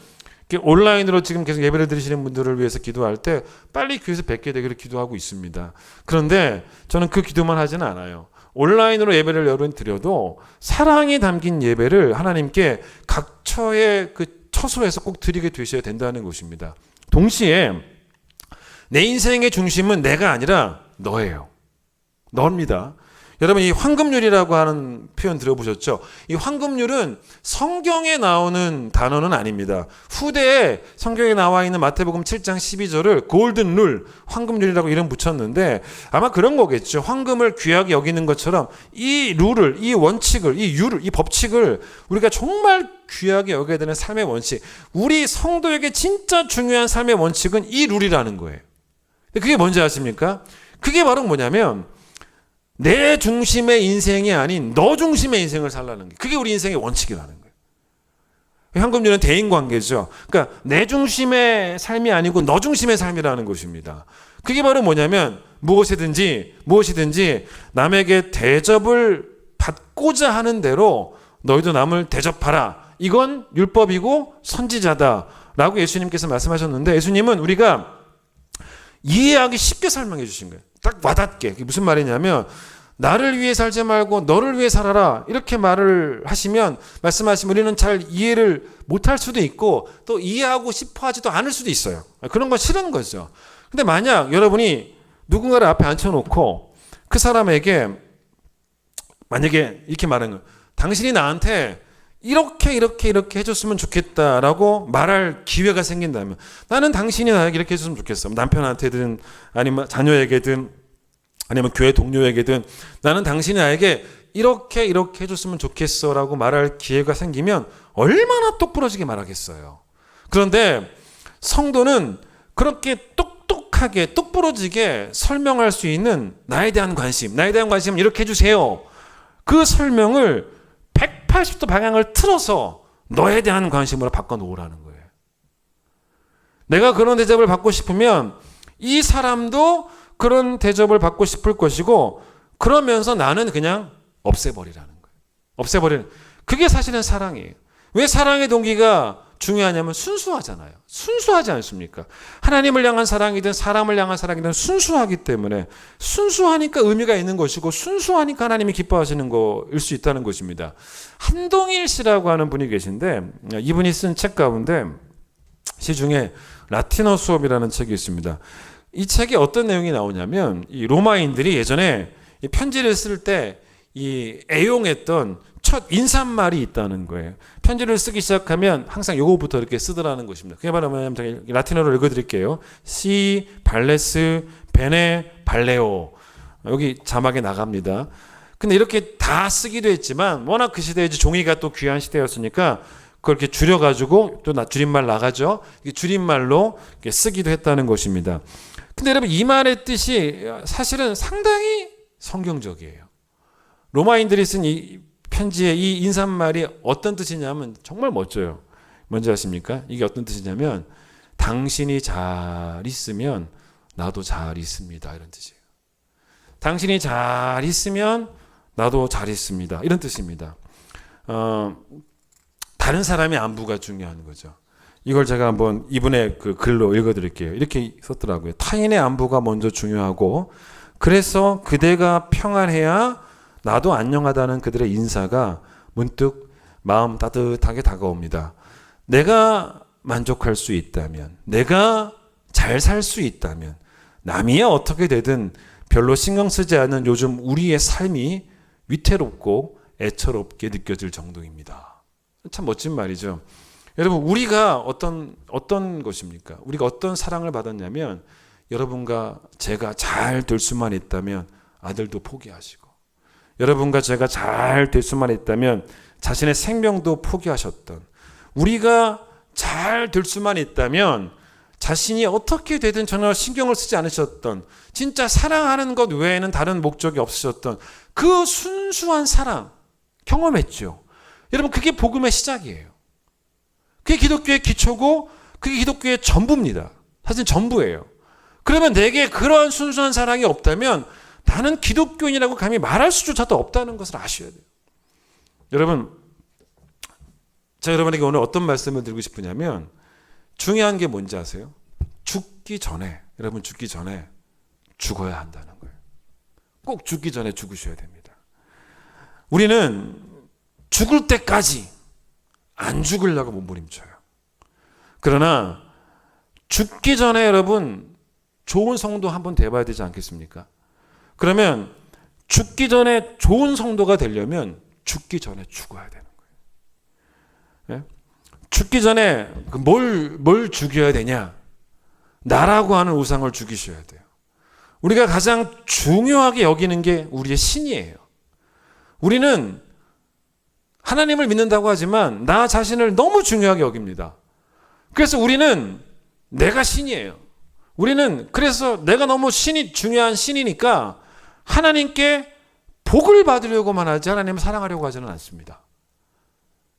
온라인으로 지금 계속 예배를 드리시는 분들을 위해서 기도할 때 빨리 교회에서 뵙게 되기를 기도하고 있습니다. 그런데 저는 그 기도만 하지는 않아요. 온라인으로 예배를 여러분 드려도 사랑이 담긴 예배를 하나님께 각처의 그 처소에서 꼭 드리게 되셔야 된다는 것입니다. 동시에 내 인생의 중심은 내가 아니라 너예요. 너입니다. 여러분, 이 황금률이라고 하는 표현 들어보셨죠? 이 황금률은 성경에 나오는 단어는 아닙니다. 후대에 성경에 나와 있는 마태복음 7장 12절을 골든 룰, 황금률이라고 이름 붙였는데 아마 그런 거겠죠. 황금을 귀하게 여기는 것처럼 이 룰을, 이 원칙을, 이 율을, 이 법칙을 우리가 정말 귀하게 여겨야 되는 삶의 원칙, 우리 성도에게 진짜 중요한 삶의 원칙은 이 룰이라는 거예요. 그게 뭔지 아십니까? 그게 바로 뭐냐면 내 중심의 인생이 아닌 너 중심의 인생을 살라는 게, 그게 우리 인생의 원칙이라는 거예요. 황금률은 대인관계죠. 그러니까 내 중심의 삶이 아니고 너 중심의 삶이라는 것입니다. 그게 바로 뭐냐면 무엇이든지 남에게 대접을 받고자 하는 대로 너희도 남을 대접하라. 이건 율법이고 선지자다라고 예수님께서 말씀하셨는데, 예수님은 우리가 이해하기 쉽게 설명해 주신 거예요. 딱 와닿게. 그게 무슨 말이냐면 나를 위해 살지 말고 너를 위해 살아라, 이렇게 말씀하시면 우리는 잘 이해를 못할 수도 있고 또 이해하고 싶어 하지도 않을 수도 있어요. 그런 건 싫은 거죠. 근데 만약 여러분이 누군가를 앞에 앉혀놓고 그 사람에게 만약에 이렇게 말하는 거예요. 당신이 나한테 이렇게 해줬으면 좋겠다라고 말할 기회가 생긴다면, 나는 당신이 나에게 이렇게 해줬으면 좋겠어. 남편한테든 아니면 자녀에게든 아니면 교회 동료에게든 나는 당신이 나에게 이렇게 해줬으면 좋겠어라고 말할 기회가 생기면 얼마나 똑부러지게 말하겠어요. 그런데 성도는 그렇게 똑똑하게 똑부러지게 설명할 수 있는 나에 대한 관심 이렇게 해주세요. 그 설명을 180도 방향을 틀어서 너에 대한 관심으로 바꿔놓으라는 거예요. 내가 그런 대접을 받고 싶으면 이 사람도 그런 대접을 받고 싶을 것이고, 그러면서 나는 그냥 없애버리라는 거예요. 없애버리는. 그게 사실은 사랑이에요. 왜 사랑의 동기가 중요하냐면 순수하잖아요. 순수하지 않습니까? 하나님을 향한 사랑이든 사람을 향한 사랑이든 순수하기 때문에, 순수하니까 의미가 있는 것이고 순수하니까 하나님이 기뻐하시는 거일 수 있다는 것입니다. 한동일 씨라고 하는 분이 계신데, 이분이 쓴 책 가운데 시중에 라틴어 수업이라는 책이 있습니다. 이 책에 어떤 내용이 나오냐면 이 로마인들이 예전에 이 편지를 쓸 때 이 애용했던 첫 인사말이 있다는 거예요. 편지를 쓰기 시작하면 항상 요거부터 이렇게 쓰더라는 것입니다. 그게 바로 뭐냐면 제가 라틴어로 읽어드릴게요. 시 발레스 베네 발레오. 여기 자막에 나갑니다. 근데 이렇게 다 쓰기도 했지만 워낙 그 시대에 종이가 또 귀한 시대였으니까 그걸 이렇게 줄여가지고 또 줄임말 나가죠. 줄임말로 쓰기도 했다는 것입니다. 근데 여러분, 이 말의 뜻이 사실은 상당히 성경적이에요. 로마인들이 쓴 이 편지의 이 인사말이 어떤 뜻이냐면 정말 멋져요. 뭔지 아십니까? 이게 어떤 뜻이냐면 당신이 잘 있으면 나도 잘 있습니다, 이런 뜻이에요. 당신이 잘 있으면 나도 잘 있습니다, 이런 뜻입니다. 다른 사람의 안부가 중요한 거죠. 이걸 제가 한번 이분의 그 글로 읽어드릴게요. 이렇게 썼더라고요. 타인의 안부가 먼저 중요하고, 그래서 그대가 평안해야 나도 안녕하다는 그들의 인사가 문득 마음 따뜻하게 다가옵니다. 내가 만족할 수 있다면, 내가 잘 살 수 있다면, 남이야 어떻게 되든 별로 신경 쓰지 않는 요즘 우리의 삶이 위태롭고 애처롭게 느껴질 정도입니다. 참 멋진 말이죠. 여러분, 우리가 어떤 것입니까? 우리가 어떤 사랑을 받았냐면, 여러분과 제가 잘 될 수만 있다면 아들도 포기하시고, 여러분과 제가 잘 될 수만 있다면 자신의 생명도 포기하셨던, 우리가 잘 될 수만 있다면 자신이 어떻게 되든 전혀 신경을 쓰지 않으셨던, 진짜 사랑하는 것 외에는 다른 목적이 없으셨던 그 순수한 사랑 경험했죠. 여러분, 그게 복음의 시작이에요. 그게 기독교의 기초고 그게 기독교의 전부입니다. 사실 전부예요. 그러면 내게 그러한 순수한 사랑이 없다면 나는 기독교인이라고 감히 말할 수조차도 없다는 것을 아셔야 돼요. 여러분, 제가 여러분에게 오늘 어떤 말씀을 드리고 싶으냐면, 중요한 게 뭔지 아세요? 죽기 전에, 여러분 죽기 전에 죽어야 한다는 거예요. 꼭 죽기 전에 죽으셔야 됩니다. 우리는 죽을 때까지 안 죽으려고 몸부림쳐요. 그러나 죽기 전에 여러분 좋은 성도 한번 돼봐야 되지 않겠습니까? 그러면 죽기 전에 좋은 성도가 되려면 죽기 전에 죽어야 되는 거예요. 네? 죽기 전에 뭘 죽여야 되냐? 나라고 하는 우상을 죽이셔야 돼요. 우리가 가장 중요하게 여기는 게 우리의 신이에요. 우리는 하나님을 믿는다고 하지만 나 자신을 너무 중요하게 여깁니다. 그래서 우리는 내가 신이에요. 우리는 그래서 내가 너무 신이 중요한 신이니까 하나님께 복을 받으려고만 하지 하나님을 사랑하려고 하지는 않습니다.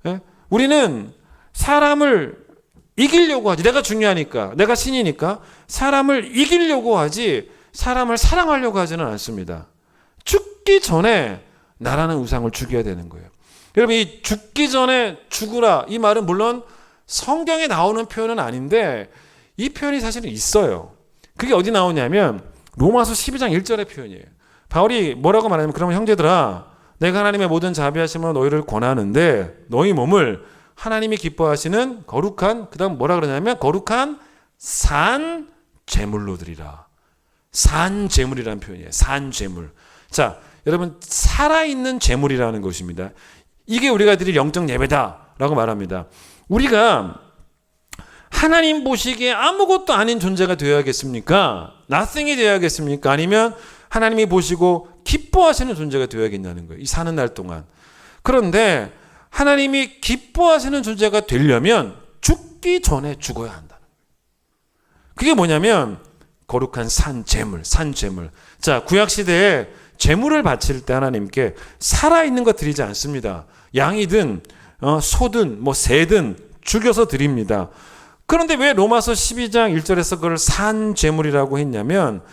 예? 우리는 사람을 이기려고 하지, 내가 중요하니까, 내가 신이니까 사람을 이기려고 하지 사람을 사랑하려고 하지는 않습니다. 죽기 전에 나라는 우상을 죽여야 되는 거예요. 여러분, 이 죽기 전에 죽으라, 이 말은 물론 성경에 나오는 표현은 아닌데 이 표현이 사실은 있어요. 그게 어디 나오냐면 로마서 12장 1절의 표현이에요. 바울이 뭐라고 말하냐면, 그러면 형제들아, 내가 하나님의 모든 자비하심으로 너희를 권하는데 너희 몸을 하나님이 기뻐하시는 거룩한, 그 다음 뭐라 그러냐면 거룩한 산 제물로 드리라. 산 제물이라는 표현이에요. 산 제물. 자, 여러분, 살아있는 제물이라는 것입니다. 이게 우리가 드릴 영적 예배다라고 말합니다. 우리가 하나님 보시기에 아무것도 아닌 존재가 되어야겠습니까? nothing이 되어야겠습니까? 아니면 하나님이 보시고 기뻐하시는 존재가 되어야겠냐는 거예요. 이 사는 날 동안. 그런데 하나님이 기뻐하시는 존재가 되려면 죽기 전에 죽어야 한다는 거예요. 그게 뭐냐면 거룩한 산 제물. 자, 구약 시대에 제물을 바칠 때 하나님께 살아있는 것 드리지 않습니다. 양이든 소든 새든 죽여서 드립니다. 그런데 왜 로마서 12장 1절에서 그걸 산 제물이라고 했냐면,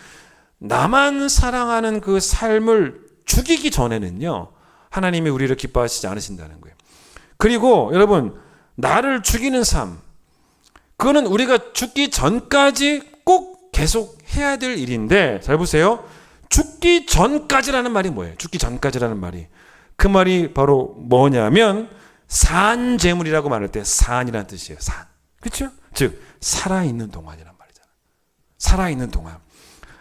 나만 사랑하는 그 삶을 죽이기 전에는요, 하나님이 우리를 기뻐하시지 않으신다는 거예요. 그리고 여러분, 나를 죽이는 삶, 그거는 우리가 죽기 전까지 꼭 계속 해야 될 일인데, 잘 보세요. 죽기 전까지라는 말이 뭐예요? 죽기 전까지라는 말이. 그 말이 바로 뭐냐면 산 제물이라고 말할 때 산이라는 뜻이에요. 산. 그렇죠? 즉 살아있는 동안이란 말이잖아요. 살아있는 동안.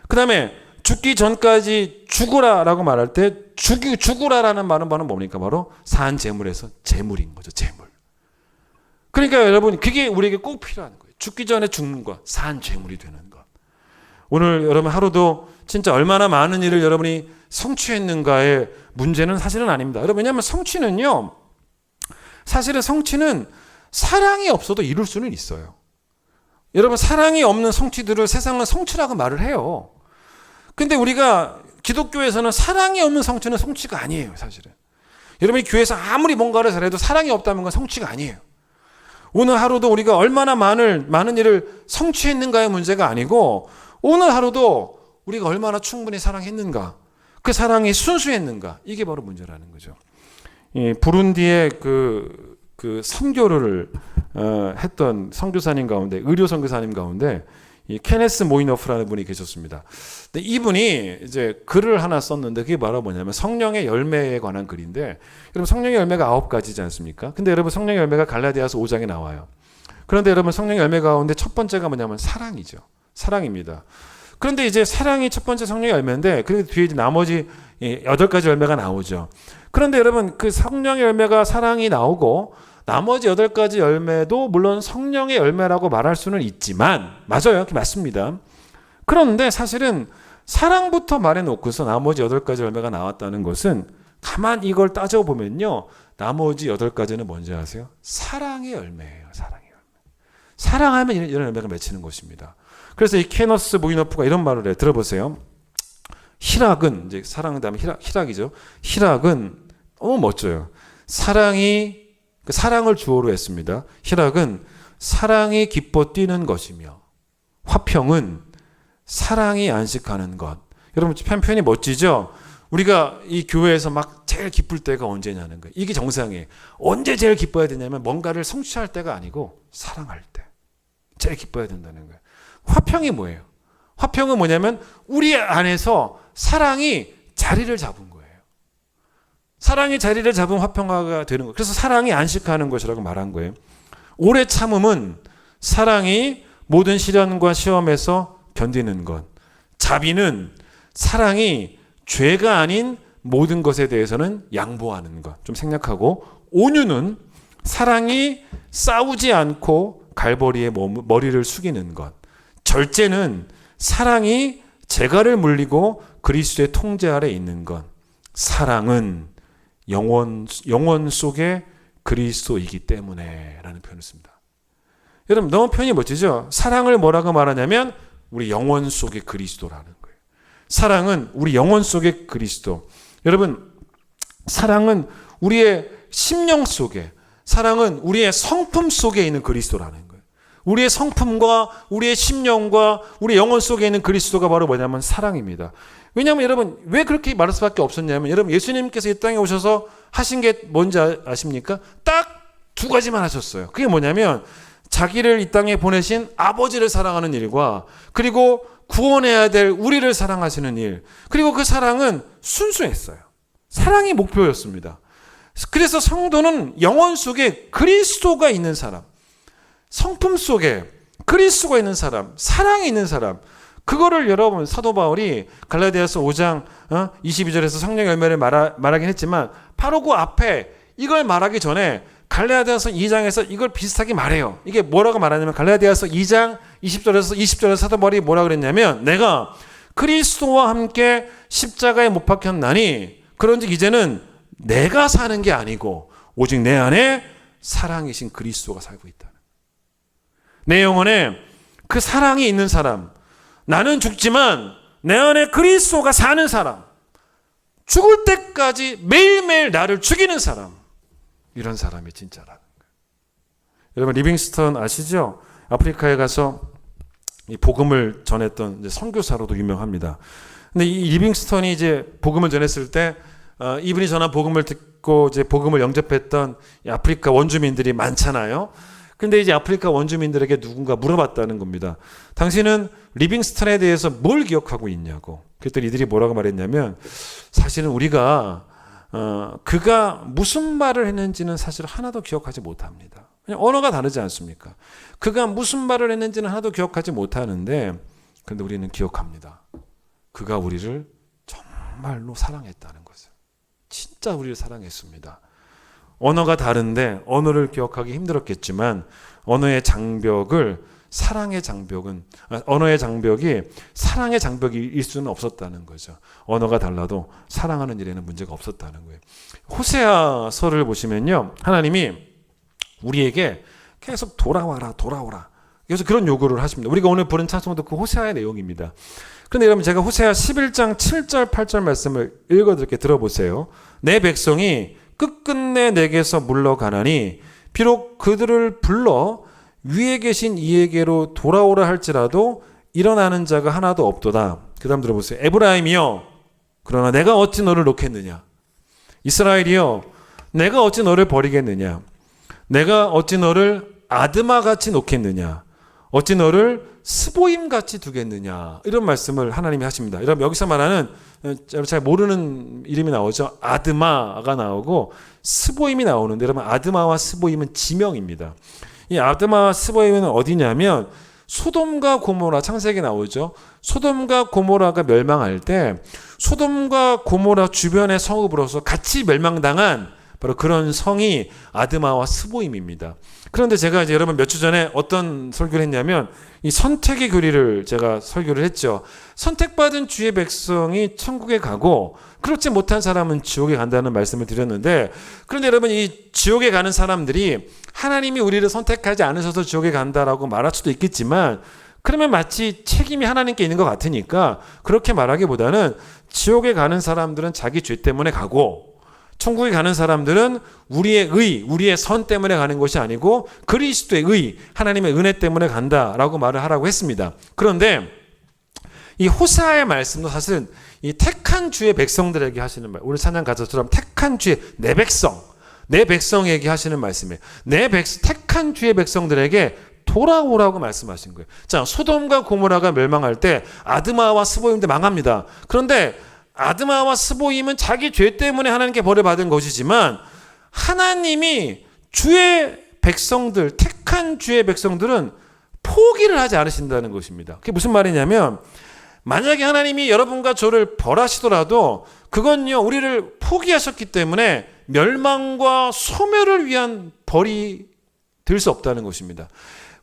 그 다음에 죽기 전까지 죽으라라고 말할 때 죽으라라는 말은 뭡니까? 바로 산 제물에서 제물인 거죠. 제물. 그러니까 여러분, 그게 우리에게 꼭 필요한 거예요. 죽기 전에 죽는 것, 산 제물이 되는 것. 오늘 여러분 하루도 진짜 얼마나 많은 일을 여러분이 성취했는가의 문제는 사실은 아닙니다. 여러분, 왜냐하면 성취는요, 사실은 성취는 사랑이 없어도 이룰 수는 있어요. 여러분, 사랑이 없는 성취들을 세상은 성취라고 말을 해요. 근데 우리가 기독교에서는 사랑이 없는 성취는 성취가 아니에요, 사실은. 여러분이 교회에서 아무리 뭔가를 잘해도 사랑이 없다는 건 성취가 아니에요. 오늘 하루도 우리가 얼마나 많은 일을 성취했는가의 문제가 아니고, 오늘 하루도 우리가 얼마나 충분히 사랑했는가, 그 사랑이 순수했는가, 이게 바로 문제라는 거죠. 이 부룬디의 그 선교를 했던 선교사님 가운데, 의료 선교사님 가운데 이 케네스 모이너프라는 분이 계셨습니다. 근데 이분이 이제 글을 하나 썼는데, 그게 바로 뭐냐면 성령의 열매에 관한 글인데, 여러분, 성령의 열매가 9가지지 않습니까? 근데 여러분, 성령의 열매가 갈라디아서 5장에 나와요. 그런데 여러분, 성령의 열매 가운데 첫 번째가 뭐냐면 사랑이죠. 사랑입니다. 그런데 이제 사랑이 첫 번째 성령의 열매인데, 그리고 뒤에 이제 나머지 8가지 열매가 나오죠. 그런데 여러분, 그 성령의 열매가 사랑이 나오고 나머지 8가지 열매도 물론 성령의 열매라고 말할 수는 있지만, 맞아요. 그게 맞습니다. 그런데 사실은 사랑부터 말해놓고서 나머지 8가지 열매가 나왔다는 것은 가만 이걸 따져보면요, 나머지 8가지는 뭔지 아세요? 사랑의 열매예요. 사랑의 열매. 사랑하면 이런 열매가 맺히는 것입니다. 그래서 이 케너스 무이노프가 이런 말을 해요. 들어보세요. 희락은, 이제 사랑 다음에 희락이죠. 희락은 너무 멋져요. 사랑을 주어로 했습니다. 희락은 사랑이 기뻐 뛰는 것이며, 화평은 사랑이 안식하는 것. 여러분 편편이 멋지죠? 우리가 이 교회에서 막 제일 기쁠 때가 언제냐는 거예요. 이게 정상이에요. 언제 제일 기뻐야 되냐면 뭔가를 성취할 때가 아니고 사랑할 때 제일 기뻐야 된다는 거예요. 화평이 뭐예요? 화평은 뭐냐면 우리 안에서 사랑이 자리를 잡은 거예요. 사랑이 자리를 잡은 화평화가 되는 거예요. 그래서 사랑이 안식하는 것이라고 말한 거예요. 오래 참음은 사랑이 모든 시련과 시험에서 견디는 것. 자비는 사랑이 죄가 아닌 모든 것에 대해서는 양보하는 것. 좀 생략하고, 온유는 사랑이 싸우지 않고 갈보리에 머리를 숙이는 것. 절제는 사랑이 재갈을 물리고 그리스도의 통제 아래 있는 것. 사랑은 영원 속에 그리스도이기 때문에 라는 표현을 씁니다. 여러분 너무 표현이 멋지죠? 사랑을 뭐라고 말하냐면 우리 영혼 속에 그리스도라는 거예요. 사랑은 우리 영혼 속에 그리스도. 여러분 사랑은 우리의 심령 속에, 사랑은 우리의 성품 속에 있는 그리스도라는 거예요. 우리의 성품과 우리의 심령과 우리 영혼 속에 있는 그리스도가 바로 뭐냐면 사랑입니다. 왜냐하면 여러분 왜 그렇게 말할 수밖에 없었냐면, 여러분 예수님께서 이 땅에 오셔서 하신 게 뭔지 아십니까? 딱 2가지만 하셨어요. 그게 뭐냐면 자기를 이 땅에 보내신 아버지를 사랑하는 일과, 그리고 구원해야 될 우리를 사랑하시는 일, 그리고 그 사랑은 순수했어요. 사랑이 목표였습니다. 그래서 성도는 영혼 속에 그리스도가 있는 사람, 성품 속에 그리스도가 있는 사람, 사랑이 있는 사람, 그거를 여러분 사도 바울이 갈라디아서 5장 22절에서 성령 열매를 말하긴 했지만 바로 그 앞에 이걸 말하기 전에 갈라디아서 2장에서 이걸 비슷하게 말해요. 이게 뭐라고 말하냐면 갈라디아서 2장 20절에서 20절에서 사도 바울이 뭐라고 그랬냐면, 내가 그리스도와 함께 십자가에 못 박혔나니 그런즉 이제는 내가 사는 게 아니고 오직 내 안에 사랑이신 그리스도가 살고 있다. 내 영혼에 그 사랑이 있는 사람, 나는 죽지만 내 안에 그리스도가 사는 사람, 죽을 때까지 매일매일 나를 죽이는 사람, 이런 사람이 진짜라는 거예요. 여러분 리빙스턴 아시죠? 아프리카에 가서 이 복음을 전했던 선교사로도 유명합니다. 근데 이 리빙스턴이 이제 복음을 전했을 때 이분이 전한 복음을 듣고 이제 복음을 영접했던 이 아프리카 원주민들이 많잖아요. 근데 이제 아프리카 원주민들에게 누군가 물어봤다는 겁니다. 당신은 리빙스턴에 대해서 뭘 기억하고 있냐고. 그랬더니 이들이 뭐라고 말했냐면, 사실은 우리가 그가 무슨 말을 했는지는 사실 하나도 기억하지 못합니다. 그냥 언어가 다르지 않습니까? 그가 무슨 말을 했는지는 하나도 기억하지 못하는데, 근데 우리는 기억합니다. 그가 우리를 정말로 사랑했다는 것을. 진짜 우리를 사랑했습니다. 언어가 다른데 언어를 기억하기 힘들었겠지만 언어의 장벽이 사랑의 장벽일 수는 없었다는 거죠. 언어가 달라도 사랑하는 일에는 문제가 없었다는 거예요. 호세아서를 보시면요, 하나님이 우리에게 계속 돌아와라. 그래서 그런 요구를 하십니다. 우리가 오늘 보는 찬송도 그 호세아의 내용입니다. 그런데 여러분 제가 호세아 11장 7절 8절 말씀을 읽어드릴게, 들어보세요. 내 백성이 끝끝내 내게서 물러가나니 비록 그들을 불러 위에 계신 이에게로 돌아오라 할지라도 일어나는 자가 하나도 없도다. 그 다음 들어보세요. 에브라임이여, 그러나 내가 어찌 너를 놓겠느냐. 이스라엘이여, 내가 어찌 너를 버리겠느냐. 내가 어찌 너를 아드마같이 놓겠느냐. 어찌 너를 스보임같이 두겠느냐. 이런 말씀을 하나님이 하십니다. 여러분 여기서 말하는, 잘 모르는 이름이 나오죠. 아드마가 나오고 스보임이 나오는데, 여러분 아드마와 스보임은 지명입니다. 이 아드마와 스보임은 어디냐면 소돔과 고모라, 창세기에 나오죠. 소돔과 고모라가 멸망할 때 소돔과 고모라 주변의 성읍으로서 같이 멸망당한 바로 그런 성이 아드마와 스보임입니다. 그런데 제가 이제 여러분 몇 주 전에 어떤 설교를 했냐면 이 선택의 교리를 제가 설교를 했죠. 선택받은 주의 백성이 천국에 가고 그렇지 못한 사람은 지옥에 간다는 말씀을 드렸는데, 그런데 여러분 이 지옥에 가는 사람들이 하나님이 우리를 선택하지 않으셔서 지옥에 간다라고 말할 수도 있겠지만, 그러면 마치 책임이 하나님께 있는 것 같으니까 그렇게 말하기보다는 지옥에 가는 사람들은 자기 죄 때문에 가고 천국에 가는 사람들은 우리의 의, 우리의 선 때문에 가는 것이 아니고 그리스도의 의, 하나님의 은혜 때문에 간다라고 말을 하라고 했습니다. 그런데 이 호세아의 말씀도 사실은 이 택한 주의 백성들에게 하시는 말, 우리 찬양 가사처럼 택한 주의 내 백성에게 하시는 말씀이에요. 택한 주의 백성들에게 돌아오라고 말씀하신 거예요. 자, 소돔과 고모라가 멸망할 때 아드마와 스보임도 망합니다. 그런데 아드마와 스보임은 자기 죄 때문에 하나님께 벌을 받은 것이지만, 하나님이 주의 백성들, 택한 주의 백성들은 포기를 하지 않으신다는 것입니다. 그게 무슨 말이냐면, 만약에 하나님이 여러분과 저를 벌하시더라도 그건요, 우리를 포기하셨기 때문에 멸망과 소멸을 위한 벌이 될 수 없다는 것입니다.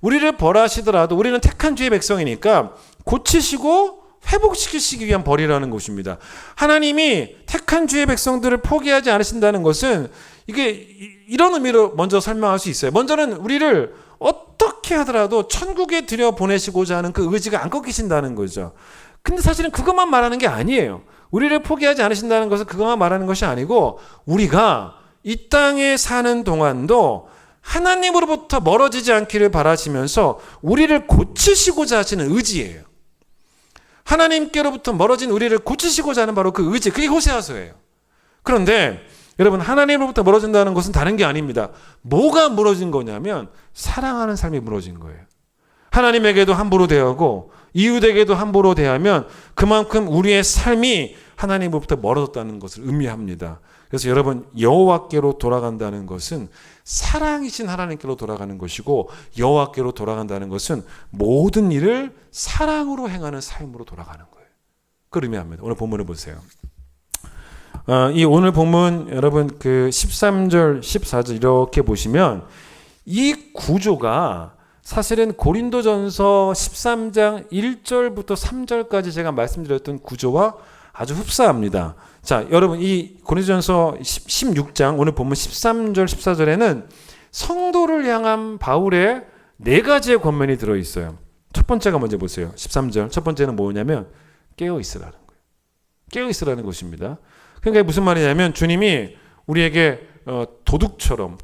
우리를 벌하시더라도 우리는 택한 주의 백성이니까 고치시고 회복시키시기 위한 벌이라는 것입니다. 하나님이 택한 주의 백성들을 포기하지 않으신다는 것은 이게 이런 의미로 먼저 설명할 수 있어요. 먼저는 우리를 어떻게 하더라도 천국에 들여보내시고자 하는 그 의지가 안 꺾이신다는 거죠. 근데 사실은 그것만 말하는 게 아니에요. 우리를 포기하지 않으신다는 것은 그것만 말하는 것이 아니고, 우리가 이 땅에 사는 동안도 하나님으로부터 멀어지지 않기를 바라시면서 우리를 고치시고자 하시는 의지예요. 하나님께로부터 멀어진 우리를 고치시고자 하는 바로 그 의지, 그게 호세아서예요. 그런데 여러분, 하나님으로부터 멀어진다는 것은 다른 게 아닙니다. 뭐가 무너진 거냐면 사랑하는 삶이 무너진 거예요. 하나님에게도 함부로 대하고 이웃에게도 함부로 대하면 그만큼 우리의 삶이 하나님으로부터 멀어졌다는 것을 의미합니다. 그래서 여러분, 여호와께로 돌아간다는 것은 사랑이신 하나님께로 돌아가는 것이고, 여호와께로 돌아간다는 것은 모든 일을 사랑으로 행하는 삶으로 돌아가는 거예요. 그걸 의미합니다. 오늘 본문을 보세요. 이 오늘 본문 여러분 그 13절, 14절 이렇게 보시면 이 구조가 사실은 고린도전서 13장 1절부터 3절까지 제가 말씀드렸던 구조와 아주 흡사합니다. 자, 여러분 이 고린도전서 16장 오늘 보면 13절 14절에는 성도를 향한 바울의 네 가지의 권면이 들어있어요. 첫 번째가 먼저 보세요. 13절 첫 번째는 뭐냐면 깨어있으라는 거예요. 깨어있으라는 것입니다. 그러니까 무슨 말이냐면 주님이 우리에게 도적처럼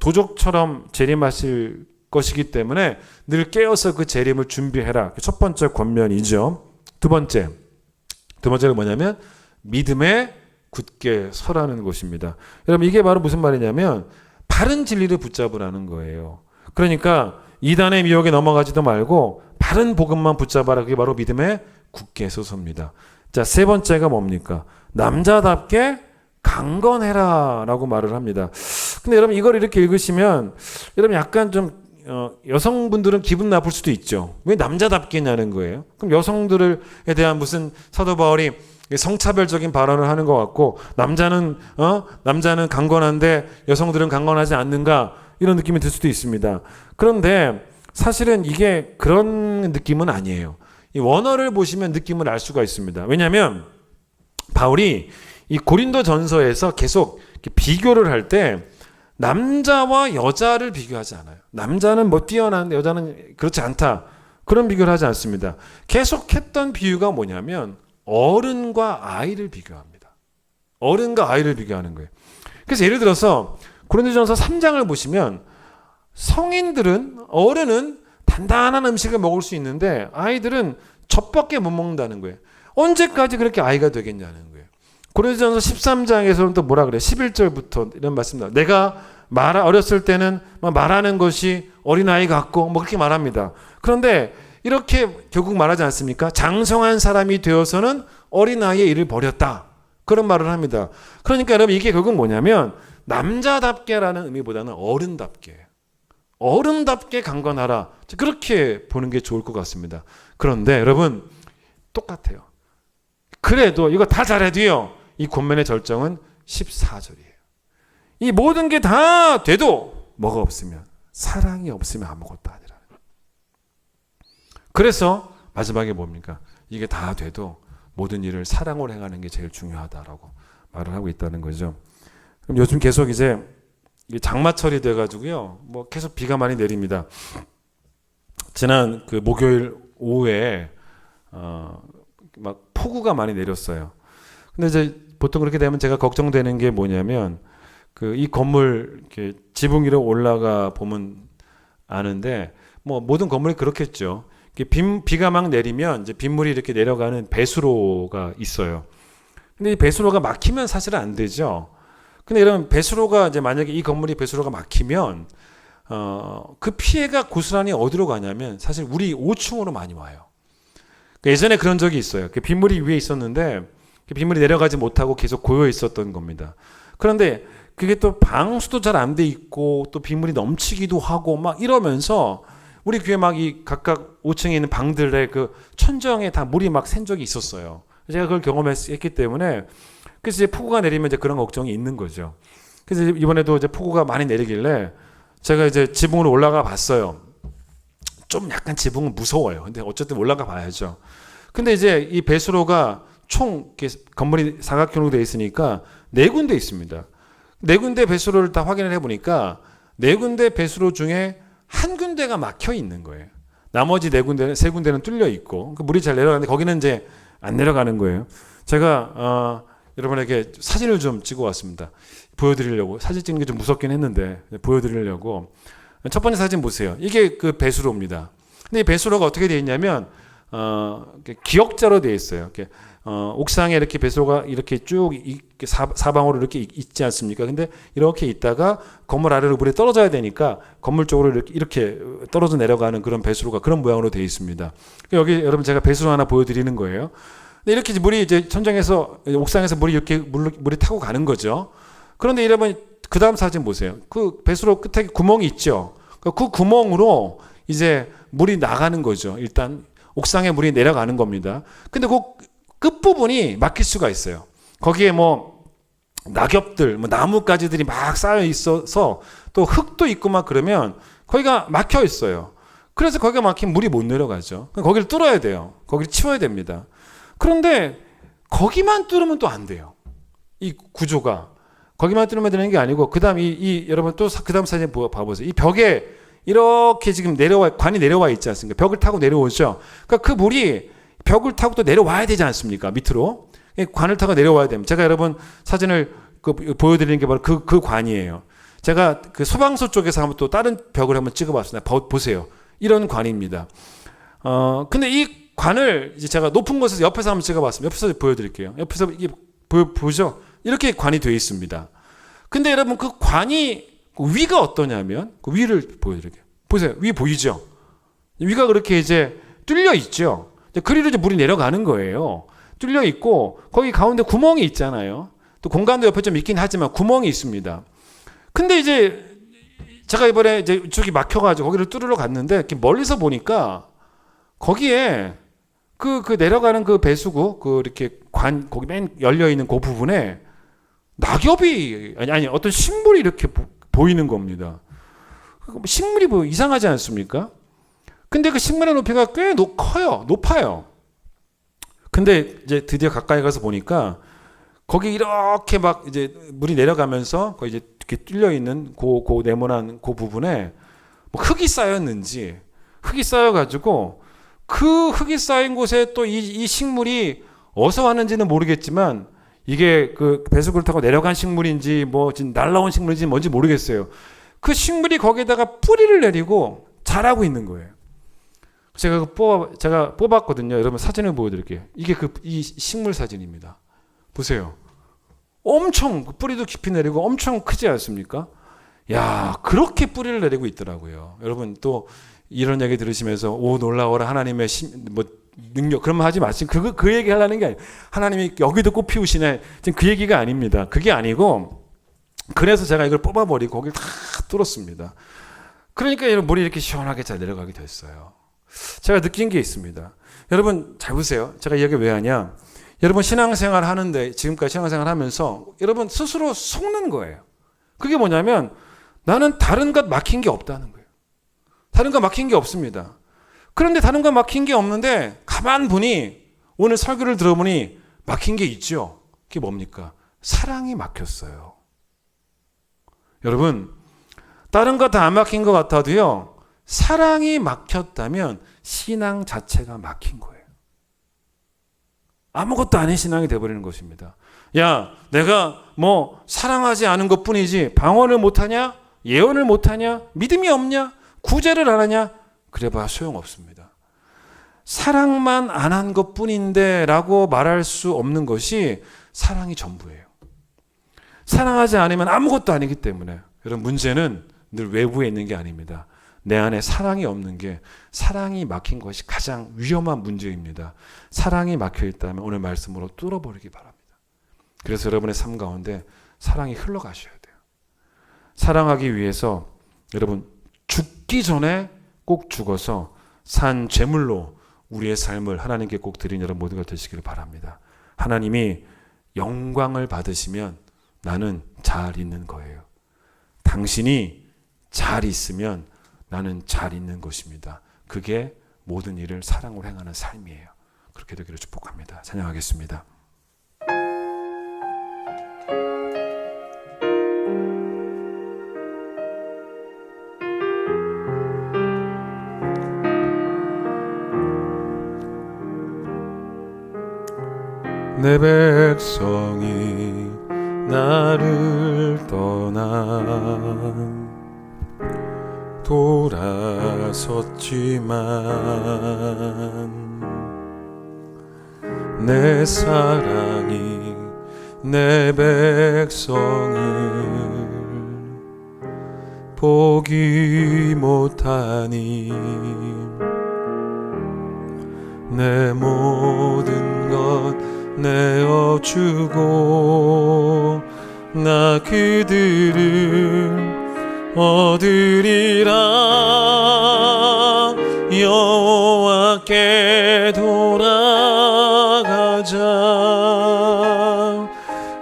재림하실 것이기 때문에 늘 깨어서 그 재림을 준비해라. 첫 번째 권면이죠. 두 번째가 뭐냐면 믿음에 굳게 서라는 것입니다. 여러분 이게 바로 무슨 말이냐면 바른 진리를 붙잡으라는 거예요. 그러니까 이단의 미혹에 넘어가지도 말고 바른 복음만 붙잡아라. 그게 바로 믿음에 굳게 서서입니다. 자, 세 번째가 뭡니까? 남자답게 강건해라 라고 말을 합니다. 근데 여러분 이걸 이렇게 읽으시면 여러분 약간 좀 여성분들은 기분 나쁠 수도 있죠. 왜 남자답게냐는 거예요. 그럼 여성들에 대한 무슨 사도 바울이 성차별적인 발언을 하는 것 같고, 남자는 강건한데 여성들은 강건하지 않는가, 이런 느낌이 들 수도 있습니다. 그런데 사실은 이게 그런 느낌은 아니에요. 이 원어를 보시면 느낌을 알 수가 있습니다. 왜냐하면 바울이 이 고린도전서에서 계속 비교를 할 때 남자와 여자를 비교하지 않아요. 남자는 뭐 뛰어난데 여자는 그렇지 않다, 그런 비교를 하지 않습니다. 계속했던 비유가 뭐냐면 어른과 아이를 비교합니다. 어른과 아이를 비교하는 거예요. 그래서 예를 들어서 고린도전서 3장을 보시면 어른은 단단한 음식을 먹을 수 있는데 아이들은 젖밖에 못 먹는다는 거예요. 언제까지 그렇게 아이가 되겠냐는 거예요. 고린도전서 13장에서는 또 뭐라 그래요? 11절부터 이런 말씀 나와요. 내가 어렸을 때는 말하는 것이 어린아이 같고 뭐 그렇게 말합니다. 그런데 이렇게 결국 말하지 않습니까? 장성한 사람이 되어서는 어린아이의 일을 버렸다, 그런 말을 합니다. 그러니까 여러분 이게 결국 뭐냐면 남자답게라는 의미보다는 어른답게 강건하라, 그렇게 보는 게 좋을 것 같습니다. 그런데 여러분 똑같아요. 그래도 이거 다 잘해도요, 이 권면의 절정은 14절이에요. 이 모든 게 다 돼도 뭐가 없으면, 사랑이 없으면 아무것도 아니라. 그래서 마지막에 뭡니까? 이게 다 돼도 모든 일을 사랑으로 행하는 게 제일 중요하다라고 말을 하고 있다는 거죠. 그럼 요즘 계속 이제 장마철이 돼가지고요, 뭐 계속 비가 많이 내립니다. 지난 그 목요일 오후에 막 폭우가 많이 내렸어요. 근데 이제 보통 그렇게 되면 제가 걱정되는 게 뭐냐면, 이 건물 이렇게 지붕 위로 올라가 보면 아는데, 뭐 모든 건물이 그렇겠죠. 비가 막 내리면 이제 빗물이 이렇게 내려가는 배수로가 있어요. 근데 이 배수로가 막히면 사실은 안 되죠. 근데 이런 배수로가 이제 만약에 이 건물이 배수로가 막히면 그 피해가 고스란히 어디로 가냐면 사실 우리 5층으로 많이 와요. 예전에 그런 적이 있어요. 빗물이 위에 있었는데 빗물이 내려가지 못하고 계속 고여 있었던 겁니다. 그런데 그게 또 방수도 잘 안 돼 있고 또 빗물이 넘치기도 하고 막 이러면서 우리 교회 막 이 각각 5층에 있는 방들의 그 천정에 다 물이 막 샌 적이 있었어요. 제가 그걸 경험했기 때문에, 그래서 이제 폭우가 내리면 이제 그런 걱정이 있는 거죠. 그래서 이번에도 이제 폭우가 많이 내리길래 제가 이제 지붕으로 올라가 봤어요. 좀 약간 지붕은 무서워요. 근데 어쨌든 올라가 봐야죠. 근데 이제 이 배수로가 총 건물이 사각형으로 되어 있으니까 4군데 있습니다. 4군데 배수로를 다 확인을 해보니까 4군데 배수로 중에 한 군데가 막혀 있는 거예요. 나머지 3군데는 뚫려 있고 물이 잘 내려가는데 거기는 이제 안 내려가는 거예요. 제가 여러분에게 사진을 좀 찍어 왔습니다. 보여드리려고. 사진 찍는 게 좀 무섭긴 했는데 보여드리려고. 첫 번째 사진 보세요. 이게 그 배수로입니다. 근데 이 배수로가 어떻게 되어 있냐면 기역자로 되어 있어요. 이렇게 옥상에 이렇게 배수로가 이렇게 쭉 사방으로 이렇게 있지 않습니까? 근데 이렇게 있다가 건물 아래로 물이 떨어져야 되니까 건물 쪽으로 이렇게 떨어져 내려가는 그런 배수로가 그런 모양으로 되어 있습니다. 여기 여러분 제가 배수로 하나 보여드리는 거예요. 근데 이렇게 물이 이제 천장에서 옥상에서 물이 이렇게 물이 타고 가는 거죠. 그런데 여러분 그 다음 사진 보세요. 그 배수로 끝에 구멍이 있죠. 그 구멍으로 이제 물이 나가는 거죠. 일단 옥상에 물이 내려가는 겁니다. 근데 그 끝부분이 막힐 수가 있어요. 거기에 뭐 낙엽들, 뭐 나뭇가지들이 막 쌓여 있어서 또 흙도 있고 막 그러면 거기가 막혀 있어요. 그래서 거기가 막히면 물이 못 내려가죠. 거기를 뚫어야 돼요. 거기를 치워야 됩니다. 그런데 거기만 뚫으면 또 안 돼요. 이 구조가. 거기만 뚫으면 되는 게 아니고, 그 다음 여러분 또 그 다음 사진 봐보세요. 이 벽에 이렇게 지금 관이 내려와 있지 않습니까? 벽을 타고 내려오죠. 그러니까 그 물이 벽을 타고 또 내려와야 되지 않습니까? 밑으로. 관을 타고 내려와야 됩니다. 제가 여러분 사진을 보여드리는 게 바로 그 관이에요. 제가 그 소방서 쪽에서 한번 또 다른 벽을 한번 찍어봤습니다. 보세요. 이런 관입니다. 근데 이 관을 이제 제가 높은 곳에서 옆에서 한번 찍어봤습니다. 옆에서 보여드릴게요. 옆에서 이게 보죠? 이렇게 관이 되어 있습니다. 근데 여러분 그 관이 위가 어떠냐면 그 위를 보여드릴게요. 보세요. 위 보이죠? 위가 그렇게 이제 뚫려 있죠. 그리로 이제 물이 내려가는 거예요. 뚫려 있고 거기 가운데 구멍이 있잖아요. 또 공간도 옆에 좀 있긴 하지만 구멍이 있습니다. 근데 이제 제가 이번에 이제 이쪽이 막혀가지고 거기를 뚫으러 갔는데 이렇게 멀리서 보니까 거기에 그 내려가는 그 배수구 이렇게 거기 맨 열려 있는 그 부분에 낙엽이 아니 어떤 식물이 이렇게 보이는 겁니다. 식물이 이상하지 않습니까? 근데 그 식물의 높이가 꽤 높아요. 근데 이제 드디어 가까이 가서 보니까 거기 이렇게 막 이제 물이 내려가면서 거기 이제 이렇게 뚫려 있는 그 네모난 그 부분에 뭐 흙이 쌓였는지 흙이 쌓여가지고 그 흙이 쌓인 곳에 또 이 식물이 어디서 왔는지는 모르겠지만 이게 그 배수구를 타고 내려간 식물인지 뭐 지금 날라온 식물인지 뭔지 모르겠어요. 그 식물이 거기에다가 뿌리를 내리고 자라고 있는 거예요. 제가 뽑았거든요. 여러분 사진을 보여드릴게요. 이게 이 식물 사진입니다. 보세요. 엄청 뿌리도 깊이 내리고 엄청 크지 않습니까? 야, 그렇게 뿌리를 내리고 있더라고요. 여러분 또 이런 얘기 들으시면서 오 놀라워라 하나님의 능력 그런 말 하지 마시고 그 얘기 하려는 게 아니에요. 하나님이 여기도 꽃 피우시네. 지금 그 얘기가 아닙니다. 그게 아니고 그래서 제가 이걸 뽑아버리고 거기를 다 뚫었습니다. 그러니까 물이 이렇게 시원하게 잘 내려가게 됐어요. 제가 느낀 게 있습니다. 여러분 잘 보세요. 제가 이 얘기 왜 하냐. 여러분 신앙생활 하는데 지금까지 신앙생활 하면서 여러분 스스로 속는 거예요. 그게 뭐냐면 나는 다른 것 막힌 게 없다는 거예요. 다른 것 막힌 게 없습니다. 그런데 다른 것 막힌 게 없는데 가만 보니 오늘 설교를 들어보니 막힌 게 있죠. 그게 뭡니까? 사랑이 막혔어요. 여러분, 다른 거 다 안 막힌 것 같아도요, 사랑이 막혔다면 신앙 자체가 막힌 거예요. 아무것도 아닌 신앙이 되어버리는 것입니다. 야, 내가 뭐 사랑하지 않은 것 뿐이지 방언을 못하냐? 예언을 못하냐? 믿음이 없냐? 구제를 안 하냐? 그래봐야 소용없습니다. 사랑만 안 한 것 뿐인데 라고 말할 수 없는 것이 사랑이 전부예요. 사랑하지 않으면 아무것도 아니기 때문에 여러분, 문제는 늘 외부에 있는 게 아닙니다. 내 안에 사랑이 없는 게, 사랑이 막힌 것이 가장 위험한 문제입니다. 사랑이 막혀 있다면 오늘 말씀으로 뚫어버리기 바랍니다. 그래서 여러분의 삶 가운데 사랑이 흘러가셔야 돼요. 사랑하기 위해서 여러분, 죽기 전에 꼭 죽어서 산 제물로 우리의 삶을 하나님께 꼭 드린 여러분 모두가 되시기를 바랍니다. 하나님이 영광을 받으시면 나는 잘 있는 거예요. 당신이 잘 있으면 나는 잘 있는 것입니다. 그게 모든 일을 사랑으로 행하는 삶이에요. 그렇게 되기를 축복합니다. 찬양하겠습니다. 내 백성이 나를 떠나 돌아섰지만 내 사랑이 내 백성을 보기 못하니 내 모든 것 내어주고 나 그들을 얻으리라. 여호와께 돌아가자.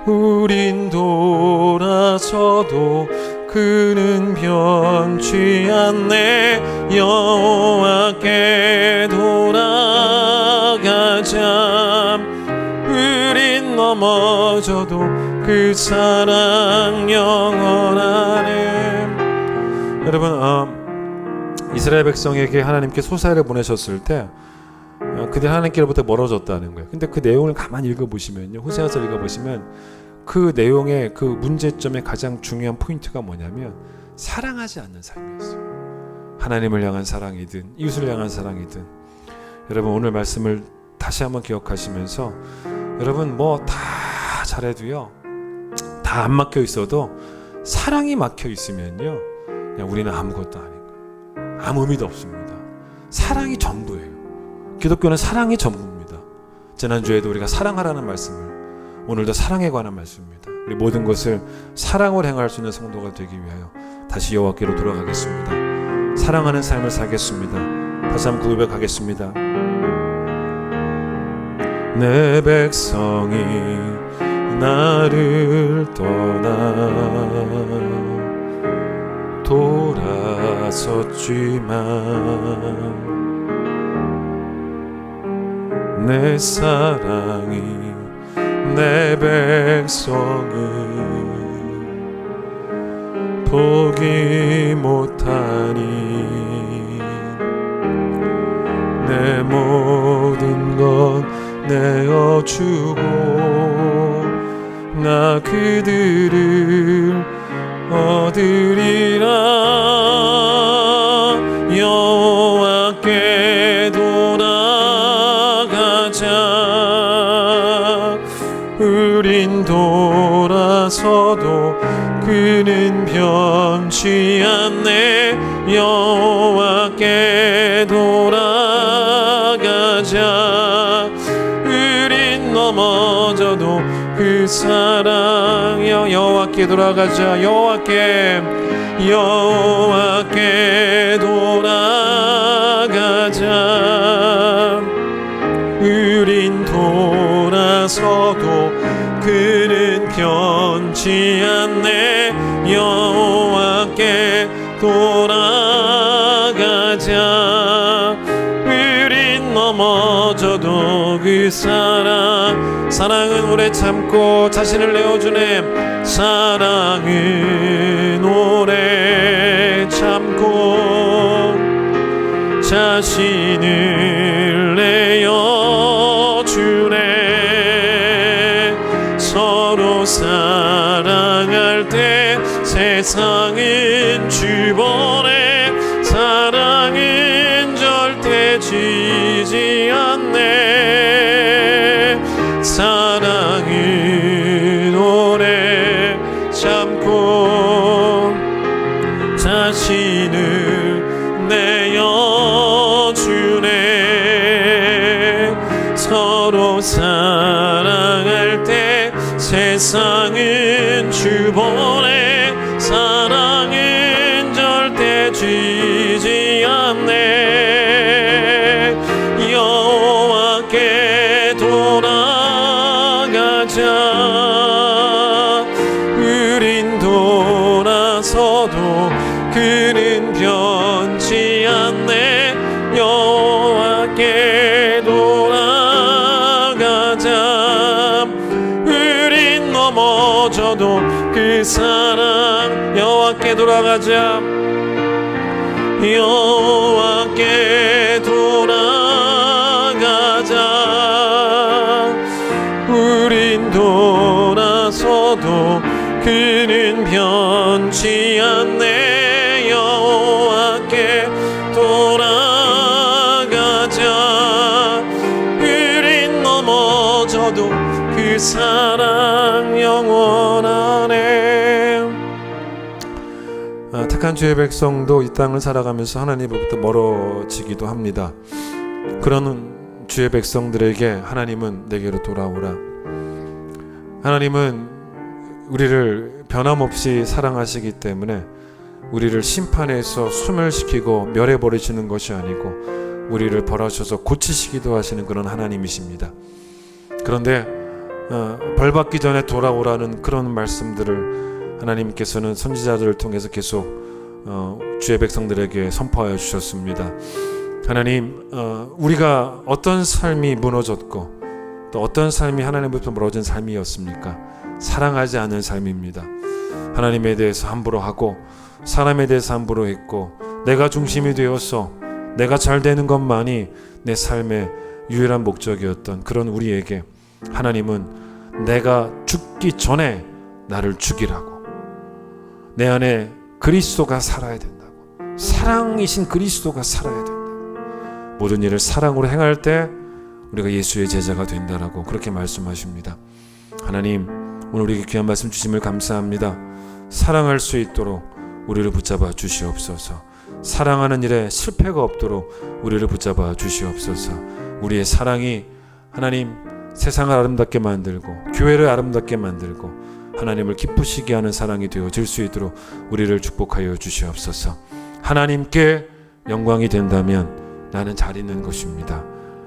우린 돌아서도 그는 변치 않네. 여호와께 돌아가자. 우린 넘어져도 그 사랑 영원하네. 여러분, 이스라엘 백성에게 하나님께 소사를 보내셨을 때 그들 하나님께로부터 멀어졌다는 거예요. 근데 그 내용을 가만히 읽어보시면요, 호세아서 읽어보시면 그 내용의 그 문제점의 가장 중요한 포인트가 뭐냐면 사랑하지 않는 삶이었어요. 하나님을 향한 사랑이든 이웃을 향한 사랑이든. 여러분, 오늘 말씀을 다시 한번 기억하시면서 여러분, 뭐 다 잘해도요, 다 안 막혀 있어도 사랑이 막혀 있으면요, 그냥 우리는 아무것도 아닌 거예요. 아무 의미도 없습니다. 사랑이 전부예요. 기독교는 사랑이 전부입니다. 지난주에도 우리가 사랑하라는 말씀을, 오늘도 사랑에 관한 말씀입니다. 우리 모든 것을 사랑을 행할 수 있는 성도가 되기 위하여 다시 여호와께로 돌아가겠습니다. 사랑하는 삶을 살겠습니다. 다시 한번 고백하겠습니다. 내 백성이 나를 떠나 돌아섰지만 내 사랑이 내 백성을 보기 못하니 내 모든 것 내어주고 나 그들을 얻으리라. 여호와께 돌아가자. 우린 돌아서도 그는 변치 않네. 여호와께 돌아가자. 우린 넘어져도 그 사랑 여호와께 돌아가자. 여호와께 돌아가자. 우린 돌아서도 그는 변치 않네. 여호와께 돌아가자. 우린 넘어져도 그 사랑은 오래 참고 자신을 내어주네. 사랑은 오래 참고 자신을 내어주네. 서로 사랑할 때 세상은 주번에 사랑은 절대 지지 않네. 사랑은 오래 참고 자신을 내어주네. 서로 사랑할 때 세상은 주번에 사랑은 절대 지지 않네. 여호와께 돌아가자. 우린 돌아서도 그는 변치 않네. 여호와께 돌아가자. 우린 넘어져도 그 사랑. 여호와께 돌아가자. 여호와께 돌아가자. 우린 돌아서도 그는 변치 않네. 여호와께 돌아가자. 우린 넘어져도 그 사랑 영원하네. 택한 주의 백성도 이 땅을 살아가면서 하나님으로부터 멀어지기도 합니다. 그런 주의 백성들에게 하나님은 내게로 돌아오라. 하나님은 우리를 변함없이 사랑하시기 때문에 우리를 심판해서 소멸시키고 멸해버리시는 것이 아니고 우리를 벌하셔서 고치시기도 하시는 그런 하나님이십니다. 그런데 벌받기 전에 돌아오라는 그런 말씀들을 하나님께서는 선지자들을 통해서 계속 주의 백성들에게 선포하여 주셨습니다. 하나님, 우리가 어떤 삶이 무너졌고 또 어떤 삶이 하나님부터 멀어진 삶이었습니까? 사랑하지 않는 삶입니다. 하나님에 대해서 함부로 하고 사람에 대해서 함부로 했고 내가 중심이 되어서 내가 잘 되는 것만이 내 삶의 유일한 목적이었던 그런 우리에게 하나님은 내가 죽기 전에 나를 죽이라고, 내 안에 그리스도가 살아야 된다고, 사랑이신 그리스도가 살아야 된다고, 모든 일을 사랑으로 행할 때 우리가 예수의 제자가 된다라고 그렇게 말씀하십니다. 하나님, 오늘 우리에게 귀한 말씀 주심을 감사합니다. 사랑할 수 있도록 우리를 붙잡아 주시옵소서. 사랑하는 일에 실패가 없도록 우리를 붙잡아 주시옵소서. 우리의 사랑이 하나님 세상을 아름답게 만들고 교회를 아름답게 만들고 하나님을 기쁘시게 하는 사랑이 되어질 수 있도록 우리를 축복하여 주시옵소서. 하나님께 영광이 된다면 나는 잘 있는 것입니다.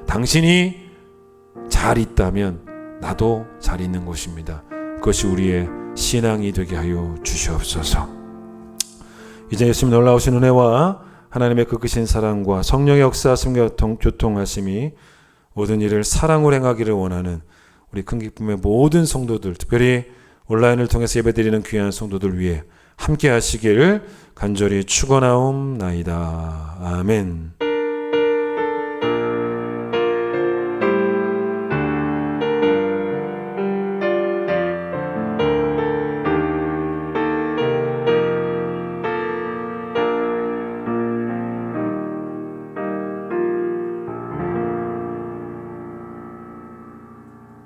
당신이 잘 있다면 나도 잘 있는 것입니다. 그것이 우리의 신앙이 되게 하여 주시옵소서. 이제 예수님 놀라우신 은혜와 하나님의 그 크신 사랑과 성령의 역사하심과 교통하심이 모든 일을 사랑으로 행하기를 원하는 우리 큰 기쁨의 모든 성도들, 특별히 온라인을 통해서 예배드리는 귀한 성도들 위해 함께 하시기를 간절히 축원하옵나이다. 아멘.